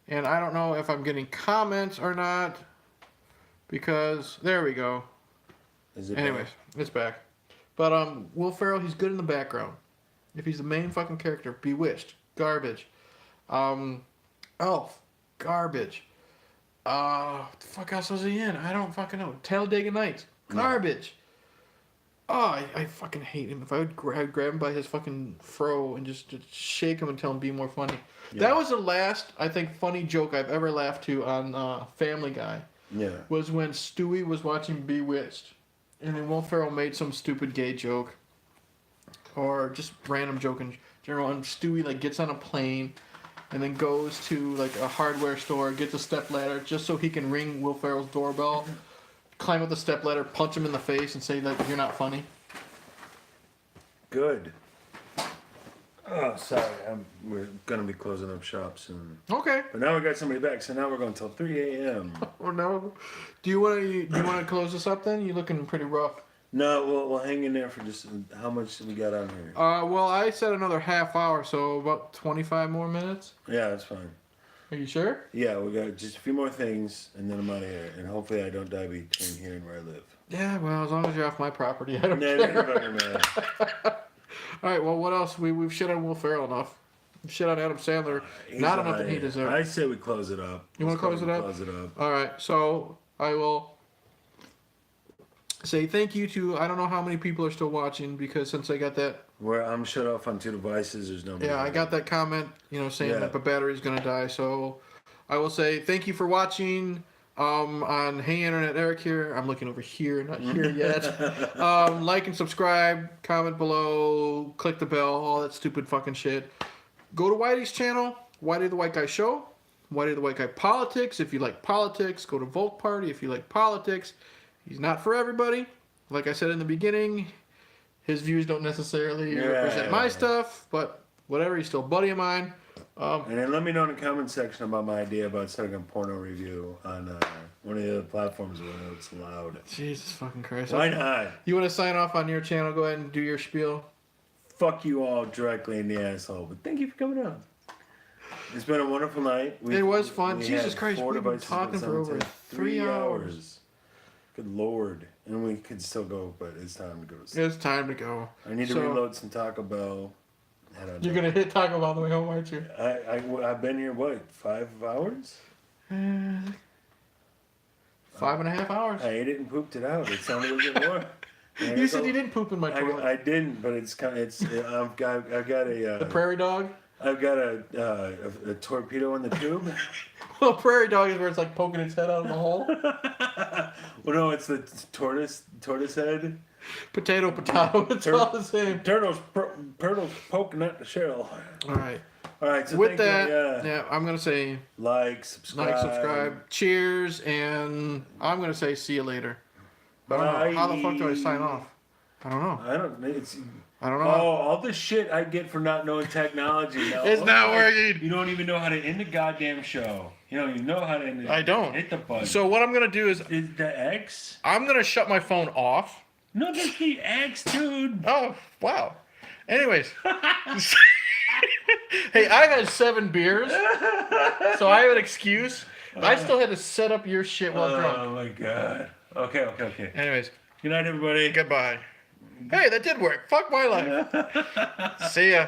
and I don't know if I'm getting comments or not, because there we go. Anyways, it's back. But Will Ferrell, he's good in the background. If he's the main fucking character, Bewitched, garbage. Elf, garbage. What the fuck else was he in? I don't fucking know. Talladega Nights, garbage. Oh, I fucking hate him. If I would grab him by his fucking fro and just shake him and tell him be more funny. Yeah. That was the last, I think, funny joke I've ever laughed to on Family Guy. Yeah. Was when Stewie was watching Bewitched. And then Will Ferrell made some stupid gay joke. Or just random joke in general. And Stewie gets on a plane. and then goes to like a hardware store, gets a step ladder just so he can ring Will Ferrell's doorbell, climb up the step ladder, punch him in the face, and say that you're not funny. Good. Oh, sorry. We're gonna be closing up shop soon. Okay. But now we got somebody back, so now we're going till 3 a.m. Oh no. Do you want to close this up then? You're looking pretty rough. No, we'll hang in there for just how much we got on here. Well, I said another half hour, so about 25 more minutes. Yeah, that's fine. Are you sure? Yeah, we got just a few more things, and then I'm out of here. And hopefully I don't die between here and where I live. Yeah, well, as long as you're off my property, I don't Nah, care. fucking man. All right, well, what else? We've shit on Will Ferrell enough. We've shit on Adam Sandler. Not enough that he deserves. I say we close it up. You want to close it up? Close it up. All right, so I will say thank you to, I don't know how many people are still watching, because since I got that, Where I'm shut off on 2 devices, there's nobody. yeah, I got that comment, saying Yeah. that the battery's going to die. So I will say thank you for watching. On Hey Internet, Eric here. I'm looking over here, not here yet. Like and subscribe, comment below, click the bell, all that stupid fucking shit. Go to Whitey's channel, Whitey the White Guy Show, Whitey the White Guy Politics. If you like politics, go to Volk Party. If you like politics, he's not for everybody. Like I said in the beginning, his views don't necessarily represent my stuff, but whatever, he's still a buddy of mine. And then let me know in the comment section about my idea about starting a porno review on one of the other platforms where it's allowed. Jesus fucking Christ. Why not? You want to sign off on your channel? Go ahead and do your spiel. Fuck you all directly in the asshole. But thank you for coming out. It's been a wonderful night. It was fun. we Jesus had Christ, 4 we've been devices talking for over 3 hours. Good lord. And we could still go, but it's time to go to sleep. It's time to go. I need to So- reload some Taco Bell. You're going to hit Taco Bell on the way home, aren't you? I've been here, what, 5 hours? 5.5 hours. I ate it and pooped it out. It sounded a little bit more. You said you didn't poop in my toilet. I didn't, but it's kind of, I've got a The prairie dog? I've got a torpedo in the tube. Well, prairie dog is where it's like poking its head out of the hole. Well, no, it's the tortoise head. Potato. It's all the same. Turtles poking at the shell. All right. All right. So With thank you, that, yeah, I'm going to say like, subscribe. Cheers, and I'm going to say see you later. I don't know. How the fuck do I sign off? I don't know. I don't know. Oh, all the shit I get for not knowing technology. Now, it's not working. You don't even know how to end the goddamn show. You don't even know how to end it. I don't. Hit the button. So what I'm going to do is the X? I'm going to shut my phone off. No, that's the X, dude. Oh, wow. Anyways. Hey, I had 7 beers, so I have an excuse. I still had to set up your shit while drunk. Oh, my God. Okay. Anyways. Good night, everybody. Goodbye. Hey, that did work. Fuck my life. See ya.